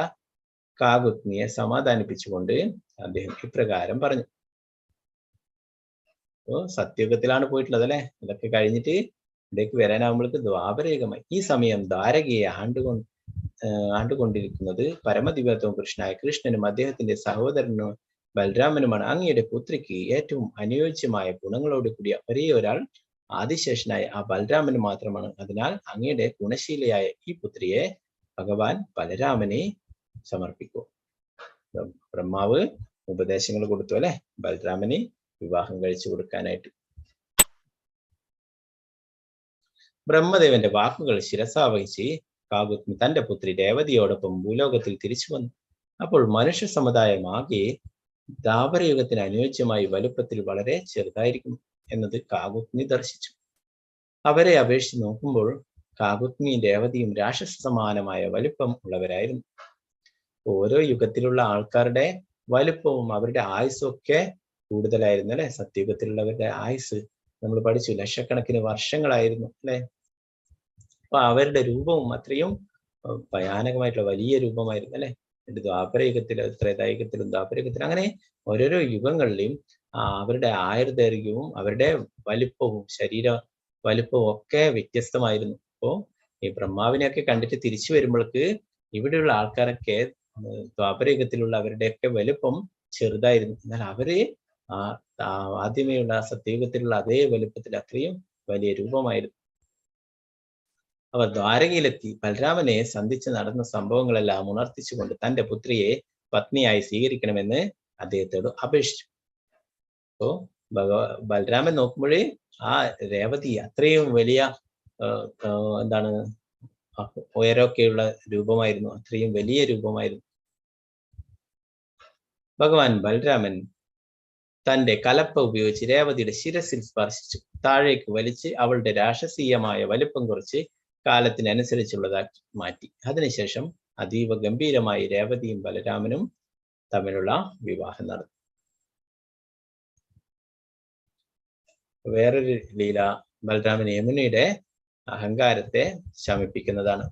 കാകുത്നിയെ സമാധാനിപ്പിച്ചുകൊണ്ട് അദ്ദേഹം ഇപ്രകാരം പറഞ്ഞു. അപ്പോ സത്യയുഗത്തിലാണ് പോയിട്ടുള്ളത് അല്ലെ. അതൊക്കെ കഴിഞ്ഞിട്ട് ഇവിടേക്ക് വരാനാകുമ്പോഴേക്ക് ദ്വാപരയുഗമായി. ഈ സമയം ദ്വാരകയെ ആണ്ടുകൊണ്ടിരിക്കുന്നത് പരമദിവ്യത്വം കൃഷ്ണനും അദ്ദേഹത്തിന്റെ സഹോദരനും ബലരാമനുമാണ്. അങ്ങയുടെ പുത്രിക്ക് ഏറ്റവും അനുയോജ്യമായ ഗുണങ്ങളോട് കൂടിയ ഒരേ ഒരാൾ ആദിശേഷനായ ആ ബലരാമന് മാത്രമാണ്. അതിനാൽ അങ്ങയുടെ ഗുണശീലയായ ഈ പുത്രിയെ ഭഗവാൻ ബലരാമനെ സമർപ്പിക്കൂ. ബ്രഹ്മാവ് ഉപദേശങ്ങൾ കൊടുത്തു അല്ലെ ബലരാമന് വിവാഹം കഴിച്ചു കൊടുക്കാനായിട്ട്. ബ്രഹ്മദേവന്റെ വാക്കുകൾ ശിരസാവഹിച്ച് കാകുത്നി തന്റെ പുത്രി രേവതിയോടൊപ്പം ഭൂലോകത്തിൽ തിരിച്ചു വന്നു. അപ്പോൾ മനുഷ്യ സമുദായം ആകെ ദ്വാപരയുഗത്തിന് അനുയോജ്യമായി വലുപ്പത്തിൽ വളരെ ചെറുതായിരിക്കും എന്നത് കാകുത്നി ദർശിച്ചു. അവരെ അപേക്ഷിച്ച് നോക്കുമ്പോൾ കാകുത്നിയും രേവതിയും രാക്ഷസ സമാനമായ വലുപ്പം ഉള്ളവരായിരുന്നു. ഓരോ യുഗത്തിലുള്ള ആൾക്കാരുടെ വലുപ്പവും അവരുടെ ആയുസ്സും ഒക്കെ കൂടുതലായിരുന്നു അല്ലെ. സത്യയുഗത്തിലുള്ളവരുടെ ആയുസ് നമ്മൾ പഠിച്ചു ലക്ഷക്കണക്കിന് വർഷങ്ങളായിരുന്നു അല്ലെ. അപ്പൊ അവരുടെ രൂപവും അത്രയും ഭയാനകമായിട്ടുള്ള വലിയ രൂപമായിരുന്നു അല്ലെ. ദ്വാപരയുഗത്തിലും ത്രേതായുഗത്തിലും ദ്വാപരയുഗത്തിലും അങ്ങനെ ഓരോരോ യുഗങ്ങളിലും അവരുടെ ആയുർദൈർഘ്യവും അവരുടെ വലിപ്പവും ശരീര വലിപ്പവും ഒക്കെ വ്യത്യസ്തമായിരുന്നു. അപ്പോ ഈ ബ്രഹ്മാവിനെയൊക്കെ കണ്ടിട്ട് തിരിച്ചു വരുമ്പോഴേക്ക് ഇവിടെയുള്ള ആൾക്കാരൊക്കെ ദ്വാപരയുഗത്തിലുള്ള അവരുടെയൊക്കെ വലുപ്പം ചെറുതായിരുന്നു. എന്നാൽ അവര് ആദ്യമേയുള്ള സത്യയുഗത്തിലുള്ള അതേ വലുപ്പത്തിൽ അത്രയും വലിയ രൂപമായിരുന്നു. അവർ ദ്വാരകയിലെത്തി ബലരാമനെ സന്ധിച്ച് നടന്ന സംഭവങ്ങളെല്ലാം ഉണർത്തിച്ചുകൊണ്ട് തന്റെ പുത്രിയെ പത്നിയായി സ്വീകരിക്കണമെന്ന് അദ്ദേഹത്തോട് അപേക്ഷിച്ചു. അപ്പോ ബലരാമൻ നോക്കുമ്പോഴേ ആ രേവതി അത്രയും വലിയ എന്താണ് ഉയരമൊക്കെയുള്ള രൂപമായിരുന്നു, അത്രയും വലിയ രൂപമായിരുന്നു. ഭഗവാൻ ബലരാമൻ തന്റെ കലപ്പ ഉപയോഗിച്ച് രേവതിയുടെ ശിരസിൽ സ്പർശിച്ചു താഴേക്ക് വലിച്ച് അവളുടെ രാക്ഷസീയമായ വലിപ്പം കുറച്ച് കാലത്തിനനുസരിച്ചുള്ളതാക്കി മാറ്റി. അതിനുശേഷം അതീവ ഗംഭീരമായി രേവതിയും ബലരാമനും തമ്മിലുള്ള വിവാഹം നടന്നു. വേറൊരു ലീല ബലരാമൻ യമുനയുടെ അഹങ്കാരത്തെ ശമിപ്പിക്കുന്നതാണ്.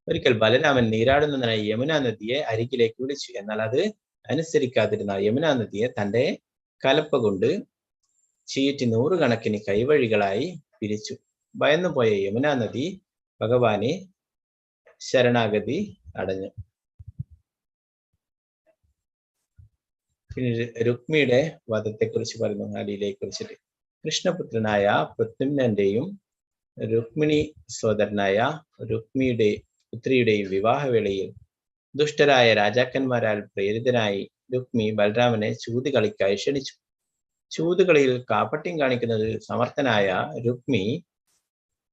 ഒരിക്കൽ ബലരാമൻ നീരാടുന്നതിനായി യമുനാ നദിയെ അരികിലേക്ക് വിളിച്ചു. എന്നാൽ അത് അനുസരിക്കാതിരുന്ന യമുനാ നദിയെ തന്റെ കലപ്പ കൊണ്ട് ചീറ്റി 100 കണക്കിന് കൈവഴികളായി പിരിച്ചു. ഭയന്നുപോയ യമുനാ നദി ഭഗവാനെ ശരണാഗതി അടഞ്ഞു. പിന്നെ രുക്മിയുടെ വധത്തെക്കുറിച്ച് പറയുന്നു. ആ ലീലയെ കുറിച്ചിട്ട് കൃഷ്ണപുത്രനായ പ്രദ്യുമ്നന്റെയും രുക്മിണി സോദരനായ രുക്മിയുടെ പുത്രിയുടെയും വിവാഹവേളയിൽ ദുഷ്ടരായ രാജാക്കന്മാരാൽ പ്രേരിതനായി രുക്മി ബലരാമനെ ചൂതുകളിക്കായി ക്ഷണിച്ചു. ചൂതുകളിയിൽ കാപട്യം കാണിക്കുന്നതിൽ സമർത്ഥനായ രുക്മി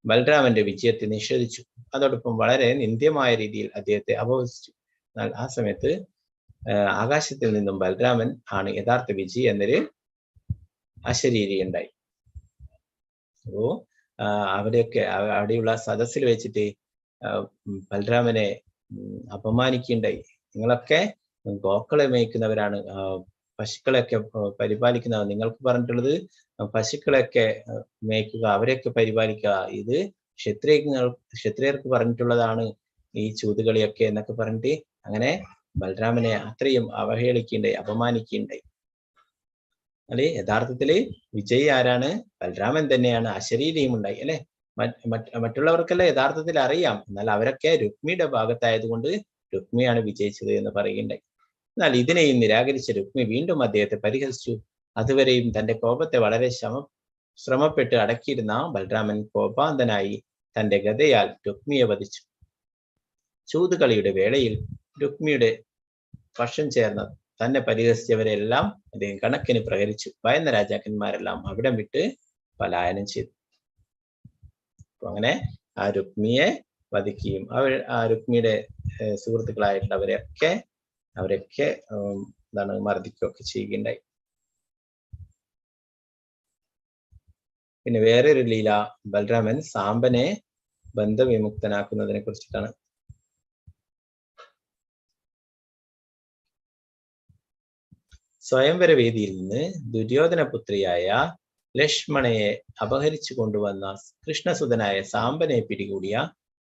ബലരാമന്റെ വിജയത്തെ നിഷേധിച്ചു. അതോടൊപ്പം വളരെ നിന്ദ്യമായ രീതിയിൽ അദ്ദേഹത്തെ അപഹസിച്ചു. എന്നാൽ ആ സമയത്ത് ആകാശത്തിൽ നിന്നും ബലരാമൻ ആണ് യഥാർത്ഥ വിജയി എന്നൊരു അശരീരി ഉണ്ടായി. അപ്പോ അവിടെയുള്ള സദസ്സിൽ വെച്ചിട്ട് ബലരാമനെ അപമാനിക്കുകയുണ്ടായി. നിങ്ങളൊക്കെ ഗോക്കളെ മേയ്ക്കുന്നവരാണ്, പശുക്കളെയൊക്കെ പരിപാലിക്കുന്നവർ. നിങ്ങൾക്ക് പറഞ്ഞിട്ടുള്ളത് പശുക്കളെയൊക്കെ മേയ്ക്കുക, അവരെയൊക്കെ പരിപാലിക്കുക. ഇത് ക്ഷത്രിയർക്ക് പറഞ്ഞിട്ടുള്ളതാണ് ഈ ചൂതുകളിയൊക്കെ എന്നൊക്കെ പറഞ്ഞിട്ട് അങ്ങനെ ബലരാമനെ അത്രയും അവഹേളിക്കുകയുണ്ടായി, അപമാനിക്കുകയുണ്ടായി. അല്ലെ യഥാർത്ഥത്തില് വിജയി ആരാണ്? ബലരാമൻ തന്നെയാണ്. അശരീരിയും ഉണ്ടായി അല്ലെ. മറ്റുള്ളവർക്കെല്ലാം യഥാർത്ഥത്തിൽ അറിയാം, എന്നാൽ അവരൊക്കെ രുക്മിയുടെ ഭാഗത്തായതുകൊണ്ട് രുക്മിയാണ് വിജയിച്ചത് എന്ന് പറയുകയുണ്ടായി. എന്നാൽ ഇതിനെയും നിരാകരിച്ച രുക്മി വീണ്ടും അദ്ദേഹത്തെ പരിഹസിച്ചു. അതുവരെയും തന്റെ കോപത്തെ വളരെ ശ്രമപ്പെട്ട് അടക്കിയിരുന്ന ബലരാമൻ കോപാന്തനായി തന്റെ ഗദയാൽ രുക്മിയെ വധിച്ചു. ചൂതുകളിയുടെ വേളയിൽ രുക്മിയുടെ പക്ഷം ചേർന്ന തന്നെ പരിഹസിച്ചവരെല്ലാം അദ്ദേഹം കണക്കിന് പ്രഹരിച്ചു. ഭയന്ന രാജാക്കന്മാരെല്ലാം അവിടം വിട്ട് പലായനം ചെയ്തു. അങ്ങനെ ആ രുക്മിയെ വധിക്കുകയും ആ രുക്മിയുടെ സുഹൃത്തുക്കളായിട്ടുള്ള അവരൊക്കെ മർദ്ദിക്കുകയൊക്കെ ചെയ്യുകയുണ്ടായി. പിന്നെ വേറൊരു ലീല ബലരാമൻ സാമ്പനെ ബന്ധവിമുക്തനാക്കുന്നതിനെ കുറിച്ചിട്ടാണ്. സ്വയംവര വേദിയിൽ നിന്ന് ദുര്യോധന പുത്രിയായ ലക്ഷ്മണയെ അപഹരിച്ചു കൊണ്ടുവന്ന കൃഷ്ണസുതനായ സാമ്പനെ പിടികൂടിയ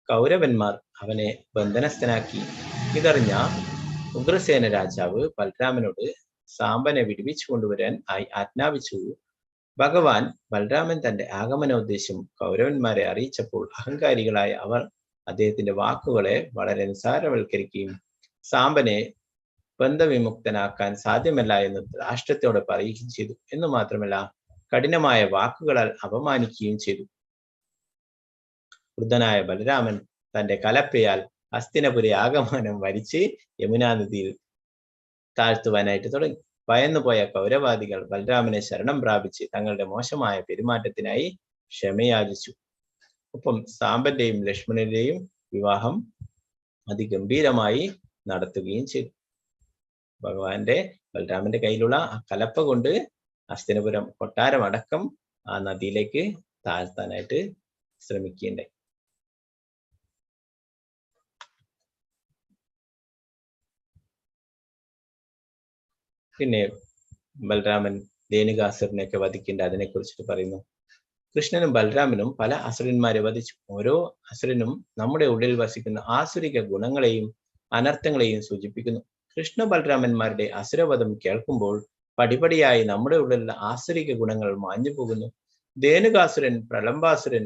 കൗരവന്മാർ അവനെ ബന്ധനസ്ഥനാക്കി ഇതറിഞ്ഞ ഉഗ്രസേന രാജാവ് ബലരാമനോട് സാമ്പനെ വിടുവിച്ചു കൊണ്ടുവരാൻ ആജ്ഞാപിച്ചു. ഭഗവാൻ ബലരാമൻ തന്റെ ആഗമനോദ്ദേശം കൗരവന്മാരെ അറിയിച്ചപ്പോൾ അഹങ്കാരികളായ അവർ അദ്ദേഹത്തിന്റെ വാക്കുകളെ വളരെ നിസ്സാരവൽക്കരിക്കുകയും സാമ്പനെ ബന്ധവിമുക്തനാക്കാൻ സാധ്യമല്ല എന്ന് രാഷ്ട്രത്തോടെ പറയുകയും ചെയ്തു. എന്നു മാത്രമല്ല, കഠിനമായ വാക്കുകളാൽ അപമാനിക്കുകയും ചെയ്തു. വൃദ്ധനായ ബലരാമൻ തന്റെ കലപ്പയാൽ ഹസ്തിനപുരി ആഗമനം വരിച്ച് യമുനാ നദിയിൽ താഴ്ത്തുവാനായിട്ട് തുടങ്ങി. ഭയന്നുപോയ കൗരവാദികൾ ബലരാമനെ ശരണം പ്രാപിച്ച് തങ്ങളുടെ മോശമായ പെരുമാറ്റത്തിനായി ക്ഷമയാചിച്ചു. ഒപ്പം സാമ്പന്റെയും ലക്ഷ്മണന്റെയും വിവാഹം അതിഗംഭീരമായി നടത്തുകയും ചെയ്തു. ബലരാമന്റെ കയ്യിലുള്ള ആ കലപ്പ കൊണ്ട് ഹസ്തിനപുരം കൊട്ടാരം അടക്കം ആ നദിയിലേക്ക് താഴ്ത്താനായിട്ട് ശ്രമിക്കുകയുണ്ടായി. പിന്നെ ബലരാമൻ ധേനുകാസുരനെയൊക്കെ വധിക്കേണ്ട അതിനെ കുറിച്ചിട്ട് പറയുന്നു. കൃഷ്ണനും ബലരാമനും പല അസുരന്മാരെ വധിച്ചു. ഓരോ അസുരനും നമ്മുടെ ഉള്ളിൽ വസിക്കുന്ന ആസുരിക ഗുണങ്ങളെയും അനർത്ഥങ്ങളെയും സൂചിപ്പിക്കുന്നു. കൃഷ്ണ ബലരാമന്മാരുടെ അസുരവധം കേൾക്കുമ്പോൾ പടിപടിയായി നമ്മുടെ ഉള്ളിലുള്ള ആസുരിക ഗുണങ്ങൾ മാഞ്ഞു പോകുന്നു. ധേനുകാസുരൻ, പ്രലംബാസുരൻ,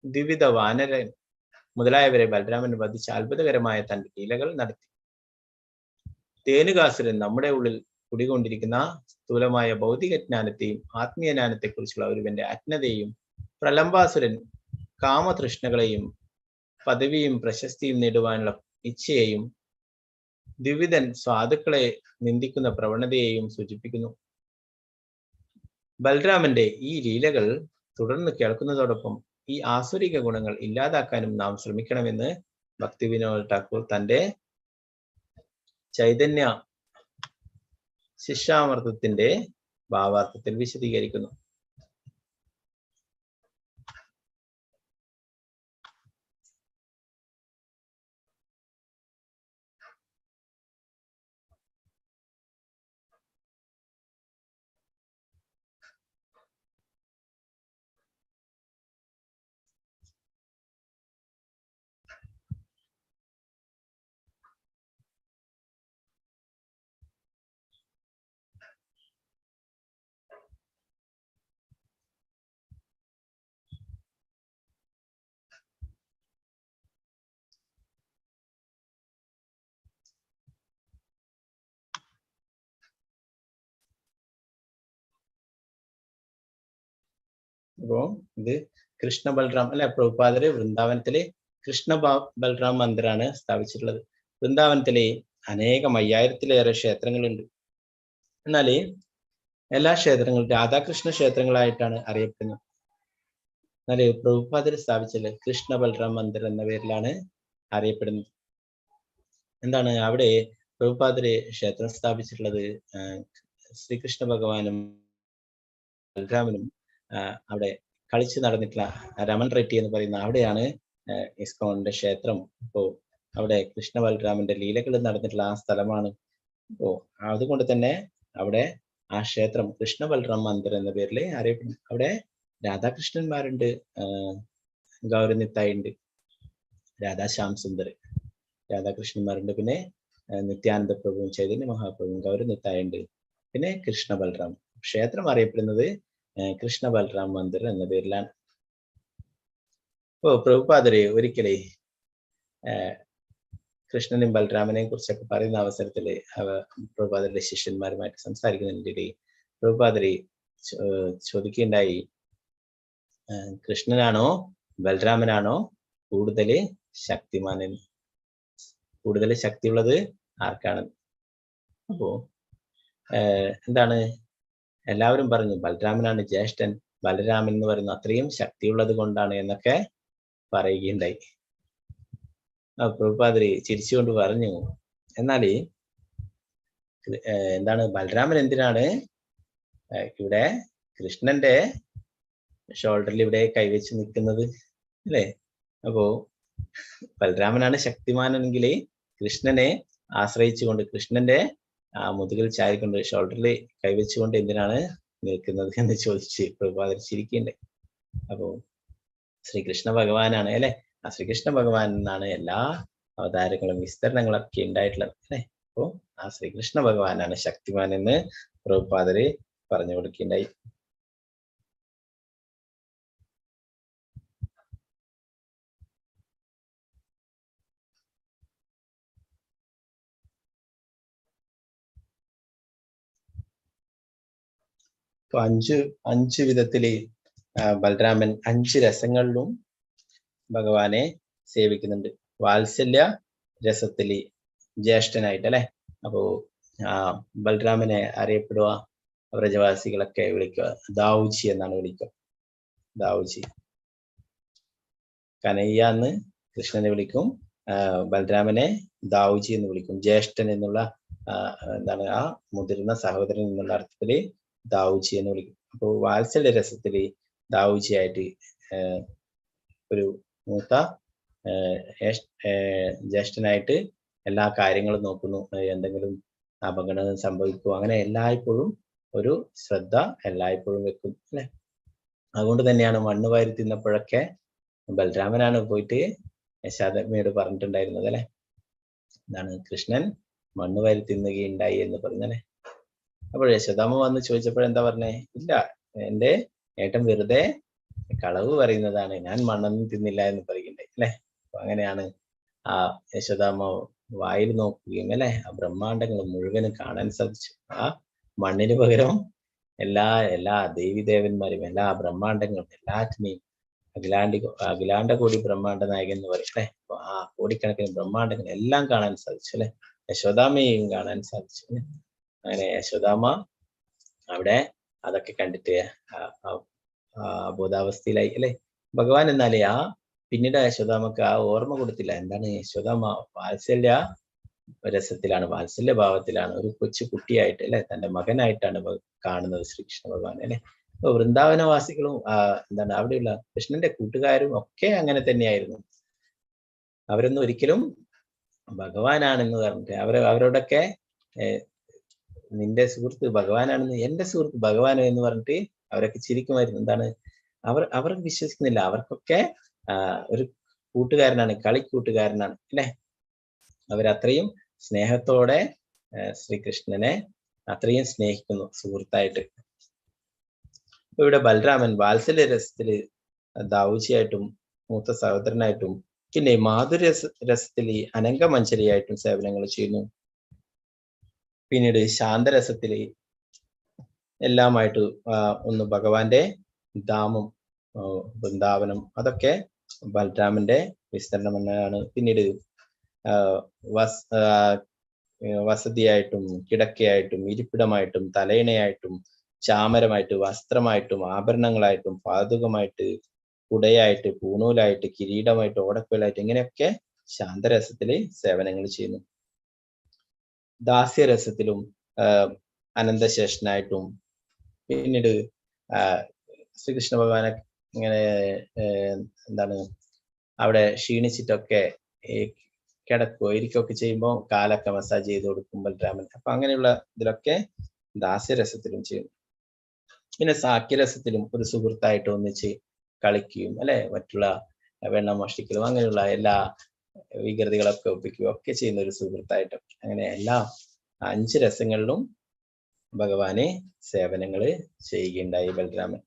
ദ്വിവിധ വാനരൻ മുതലായവരെ ബലരാമൻ വധിച്ച അത്ഭുതകരമായ തന്റെ ലീലകൾ നടത്തി. ധേനുകാസുരൻ നമ്മുടെ ഉള്ളിൽ കുടികൊണ്ടിരിക്കുന്ന സ്ഥൂലമായ ഭൗതിക ജ്ഞാനത്തെയും ആത്മീയ ജ്ഞാനത്തെക്കുറിച്ചുള്ള ഒരുവന്റെ അജ്ഞതയും, പ്രലംബാസുരൻ കാമതൃഷ്ണകളെയും പദവിയും പ്രശസ്തിയും നേടുവാനുള്ള ഇച്ഛയെയും, ദ്വിവിധൻ സാധുക്കളെ നിന്ദിക്കുന്ന പ്രവണതയെയും സൂചിപ്പിക്കുന്നു. ബലരാമന്റെ ഈ ലീലകൾ തുടർന്ന് കേൾക്കുന്നതോടൊപ്പം ഈ ആസുരിക ഗുണങ്ങൾ ഇല്ലാതാക്കാനും നാം ശ്രമിക്കണമെന്ന് ഭക്തി വിനോദ് ഠാക്കൂർ തന്റെ ചൈതന്യ ശിഷ്യാമൃതത്തിന്റെ ഭാവാർത്ഥത്തിൽ വിശദീകരിക്കുന്നു. അപ്പോ ഇത് കൃഷ്ണ ബൽറാം അല്ലെ, പ്രഭുപാദര് വൃന്ദാവനത്തിലെ കൃഷ്ണ ബൽറാം മന്ദിറാണ് സ്ഥാപിച്ചിട്ടുള്ളത്. വൃന്ദാവനത്തിലെ അനേകം 5000-ലേറെ ക്ഷേത്രങ്ങളുണ്ട്. എന്നാല് എല്ലാ ക്ഷേത്രങ്ങളും രാധാകൃഷ്ണ ക്ഷേത്രങ്ങളായിട്ടാണ് അറിയപ്പെടുന്നത്. എന്നാല് പ്രഭുപാദര് സ്ഥാപിച്ചത് കൃഷ്ണ ബൽറാം മന്ദിർ എന്ന പേരിലാണ് അറിയപ്പെടുന്നത്. എന്താണ് അവിടെ പ്രഭുപാദര് ക്ഷേത്രം സ്ഥാപിച്ചിട്ടുള്ളത്? ശ്രീകൃഷ്ണ ഭഗവാനും ബൽറാമനും അവിടെ കളിച്ചു നടന്നിട്ടുള്ള രമൺ റെഡ്ഡി എന്ന് പറയുന്ന അവിടെയാണ് ഇസ്കോണിന്റെ ക്ഷേത്രം. അപ്പോ അവിടെ കൃഷ്ണ ബലരാമന്റെ ലീലകൾ നടന്നിട്ടുള്ള ആ സ്ഥലമാണ്. അപ്പോ അതുകൊണ്ട് തന്നെ അവിടെ ആ ക്ഷേത്രം കൃഷ്ണ ബലറാം മന്ദിർ എന്ന പേരിൽ അറിയപ്പെടുന്നു. അവിടെ രാധാകൃഷ്ണന്മാരുണ്ട്, ഗൗരനിത്തായി ഉണ്ട്, രാധാശ്യാം സുന്ദർ രാധാകൃഷ്ണന്മാരുണ്ട്, പിന്നെ നിത്യാനന്ദ പ്രഭുവും ചൈതന്യ മഹാപ്രഭുവും ഗൗരനിത്തായി ഉണ്ട്, പിന്നെ കൃഷ്ണ ബലറാം. ക്ഷേത്രം അറിയപ്പെടുന്നത് കൃഷ്ണ ബലറാം മന്ദിർ എന്ന പേരിലാണ്. ഓ പ്രഭുപാദരെ ഒരിക്കലേ കൃഷ്ണനെയും ബലരാമനെയും കുറിച്ചൊക്കെ പറയുന്ന അവസരത്തില് പ്രഭുപാദരുടെ ശിഷ്യന്മാരുമായിട്ട് സംസാരിക്കുന്നതിനിടെ പ്രഭുപാദരെ ചോദിക്കുകയുണ്ടായി, കൃഷ്ണനാണോ ബലരാമനാണോ കൂടുതൽ ശക്തിമാൻ? കൂടുതൽ ശക്തിയുള്ളത് ആർക്കാണ്? അപ്പോ എന്താണ് എല്ലാവരും പറഞ്ഞു ബലരാമനാണ് ജ്യേഷ്ഠൻ, ബലരാമൻ എന്ന് പറയുന്ന അത്രയും ശക്തിയുള്ളത് കൊണ്ടാണ് എന്നൊക്കെ പറയുകയുണ്ടായി. പ്രഭുപാദരി ചിരിച്ചുകൊണ്ട് പറഞ്ഞു, എന്നാല് എന്താണ് ബലരാമൻ എന്തിനാണ് ഇവിടെ കൃഷ്ണന്റെ ഷോൾഡറിൽ ഇവിടെ കൈവച്ച് നിൽക്കുന്നത് അല്ലേ? അപ്പോ ബലരാമനാണ് ശക്തിമാനെങ്കിൽ കൃഷ്ണനെ ആശ്രയിച്ചുകൊണ്ട് കൃഷ്ണന്റെ മുതുകിൽ ചാരിക്കൊണ്ട് ഷോൾഡറിൽ കൈവച്ചുകൊണ്ട് എന്തിനാണ് നിൽക്കുന്നത് എന്ന് ചോദിച്ച് പ്രഭുപാദർ ചിരിക്കണ്ടേ. അപ്പോ ശ്രീകൃഷ്ണ ഭഗവാനാണ് അല്ലെ, ആ ശ്രീകൃഷ്ണ ഭഗവാൻ എന്നാണ് എല്ലാ അവതാരങ്ങളും വിസ്തരണങ്ങളൊക്കെ ഉണ്ടായിട്ടുള്ളത് അല്ലെ. അപ്പോ ആ ശ്രീകൃഷ്ണ ഭഗവാനാണ് ശക്തിമാൻ എന്ന് പ്രഭുപാദര് പറഞ്ഞു കൊടുക്കുകയുണ്ടായി. ഇപ്പൊ അഞ്ച് വിധത്തില് ബലരാമൻ 5 രസങ്ങളിലും ഭഗവാനെ സേവിക്കുന്നുണ്ട്. വാത്സല്യ രസത്തില് ജ്യേഷ്ഠനായിട്ട് അല്ലെ. അപ്പോ ബലരാമനെ അറിയപ്പെടുക വ്രജവാസികളൊക്കെ വിളിക്കുക ദാവുജി എന്നാണ് വിളിക്കുക. ദാവുജി. കനയ്യ എന്ന് കൃഷ്ണനെ വിളിക്കും, ബലരാമനെ ദാവുജി എന്ന് വിളിക്കും. ജ്യേഷ്ഠൻ എന്നുള്ള എന്താണ് ആ മുതിർന്ന സഹോദരൻ എന്നുള്ള അർത്ഥത്തില് ദാവുജി എന്ന് വിളിക്കും. അപ്പോ വാത്സല്യ രസത്തില് ദാവുജി ആയിട്ട് ഒരു മൂത്ത ജ്യേഷ്ഠനായിട്ട് എല്ലാ കാര്യങ്ങളും നോക്കുന്നു. എന്തെങ്കിലും അപകടം സംഭവിക്കും അങ്ങനെ എല്ലായ്പ്പോഴും ഒരു ശ്രദ്ധ എല്ലായ്പ്പോഴും വെക്കും അല്ലെ. അതുകൊണ്ട് തന്നെയാണ് മണ്ണ് വാരി തിന്നപ്പോഴൊക്കെ ബലരാമനാണ് പോയിട്ട് യശോദമ്മയോട് പറഞ്ഞിട്ടുണ്ടായിരുന്നത് അല്ലെ. എന്താണ് കൃഷ്ണൻ മണ്ണ് വാരി തിന്നുകയുണ്ടായി എന്ന് പറഞ്ഞല്ലേ. അപ്പോൾ യശോദാമ്മ വന്ന് ചോദിച്ചപ്പോഴെന്താ പറഞ്ഞേ? ഇല്ല, എന്റെ ഏട്ടൻ വെറുതെ കളവ് പറയുന്നതാണ്, ഞാൻ മണ്ണൊന്നും തിന്നില്ല എന്ന് പറയുകയുണ്ടായി അല്ലെ. അപ്പൊ അങ്ങനെയാണ് ആ യശോദാമ്മ വായിൽ നോക്കുകയും അല്ലെ ആ ബ്രഹ്മാണ്ടങ്ങൾ മുഴുവനും കാണാൻ സാധിച്ചു. ആ മണ്ണിന് പകരം എല്ലാ ദേവീദേവന്മാരും എല്ലാ ബ്രഹ്മാണ്ടങ്ങളും എല്ലാറ്റിനെയും അഖിലാണ്ട കോടി ബ്രഹ്മാണ്ട നായകൻ എന്ന് പറയും അല്ലെ. അപ്പൊ ആ കോടിക്കണക്കിന് ബ്രഹ്മാണ്ടങ്ങൾ എല്ലാം കാണാൻ സാധിച്ചു അല്ലെ. യശോദാമ്മയെയും കാണാൻ സാധിച്ചു. അങ്ങനെ യശോദാമ്മ അവിടെ അതൊക്കെ കണ്ടിട്ട് ബോധാവസ്ഥയിലായി അല്ലെ. ഭഗവാൻ എന്നാലേ പിന്നീട് യശോദാമ്മക്ക് ആ ഓർമ്മ കൊടുത്തില്ല. എന്താണ് യശോദാമ്മ വാത്സല്യ രസത്തിലാണ്, വാത്സല്യ ഭാവത്തിലാണ്, ഒരു കൊച്ചു കുട്ടിയായിട്ട് അല്ലെ തന്റെ മകനായിട്ടാണ് കാണുന്നത് ശ്രീകൃഷ്ണ ഭഗവാൻ അല്ലെ. അപ്പൊ വൃന്ദാവനവാസികളും എന്താണ് അവിടെയുള്ള കൃഷ്ണന്റെ കൂട്ടുകാരും ഒക്കെ അങ്ങനെ തന്നെയായിരുന്നു. അവരൊന്നും ഒരിക്കലും ഭഗവാനാണെന്ന് പറഞ്ഞിട്ട് അവരോടൊക്കെ നിന്റെ സുഹൃത്ത് ഭഗവാനാണെന്ന്, എന്റെ സുഹൃത്ത് ഭഗവാനോ എന്ന് പറഞ്ഞിട്ട് അവരൊക്കെ ചിരിക്കുമായിരുന്നു. എന്താണ് അവർ വിശ്വസിക്കുന്നില്ല. അവർക്കൊക്കെ ഒരു കൂട്ടുകാരനാണ്, കളിക്കൂട്ടുകാരനാണ് അല്ലെ. അവരത്രയും സ്നേഹത്തോടെ ശ്രീകൃഷ്ണനെ അത്രയും സ്നേഹിക്കുന്നു സുഹൃത്തായിട്ട്. ഇവിടെ ബലരാമൻ വാത്സല്യ രസത്തില് ദാവുജിയായിട്ടും മൂത്ത സഹോദരനായിട്ടും പിന്നെ മാധുര്യ രസത്തില് അനങ്കമഞ്ജരിയായിട്ടും സേവനങ്ങൾ ചെയ്യുന്നു. പിന്നീട് ശാന്തരസത്തില് എല്ലാമായിട്ട് ഒന്ന് ഭഗവാന്റെ ധാമം വൃന്ദാവനം അതൊക്കെ ബലരാമന്റെ വിസ്തരണം എന്നാണ്. പിന്നീട് വസതിയായിട്ടും കിടക്കയായിട്ടും ഇരിപ്പിടമായിട്ടും തലയിണയായിട്ടും ചാമരമായിട്ട് വസ്ത്രമായിട്ടും ആഭരണങ്ങളായിട്ടും പാതുകമായിട്ട് കുടയായിട്ട് പൂണൂലായിട്ട് കിരീടമായിട്ട് ഓടക്കുഴലായിട്ട് ഇങ്ങനെയൊക്കെ ശാന്തരസത്തില് സേവനങ്ങൾ ചെയ്യുന്നു. ദാസ്യരസത്തിലും അനന്തശേഷനായിട്ടും പിന്നീട് ശ്രീകൃഷ്ണ ഭഗവാനെ ഇങ്ങനെ എന്താണ് അവിടെ ക്ഷീണിച്ചിട്ടൊക്കെ കിടക്കുകയോ ഇരിക്കുകയൊക്കെ ചെയ്യുമ്പോൾ കാലൊക്കെ മസാജ് ചെയ്ത് കൊടുക്കും ബലരാമൻ. അപ്പൊ അങ്ങനെയുള്ള ഇതിലൊക്കെ ദാസ്യരസത്തിലും ചെയ്യുന്നു. പിന്നെ സാഖ്യരസത്തിലും ഒരു സുഹൃത്തായിട്ട് ഒന്നിച്ച് കളിക്കുകയും അല്ലെ മറ്റുള്ള വെള്ളം മോഷ്ടിക്കലും അങ്ങനെയുള്ള എല്ലാ വികൃതികളൊക്കെ ഒപ്പിക്കുകയും ഒക്കെ ചെയ്യുന്ന ഒരു സുഹൃത്തായിട്ട് അങ്ങനെ എല്ലാ 5 രസങ്ങളിലും ഭഗവാനെ സേവനങ്ങള് ചെയ്യുകയുണ്ടായി ബലരാമൻ.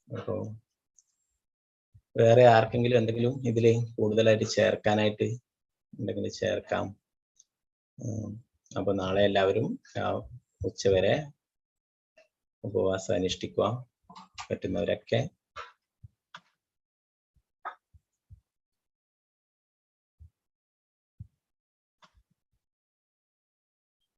അപ്പോ വേറെ ആർക്കെങ്കിലും എന്തെങ്കിലും ഇതില് കൂടുതലായിട്ട് ചേർക്കാനായിട്ട് എന്തെങ്കിലും ചേർക്കാം. അപ്പൊ നാളെ എല്ലാവരും ഉച്ചവരെ ഉപവാസം അനുഷ്ഠിക്കുക പറ്റുന്നവരൊക്കെ.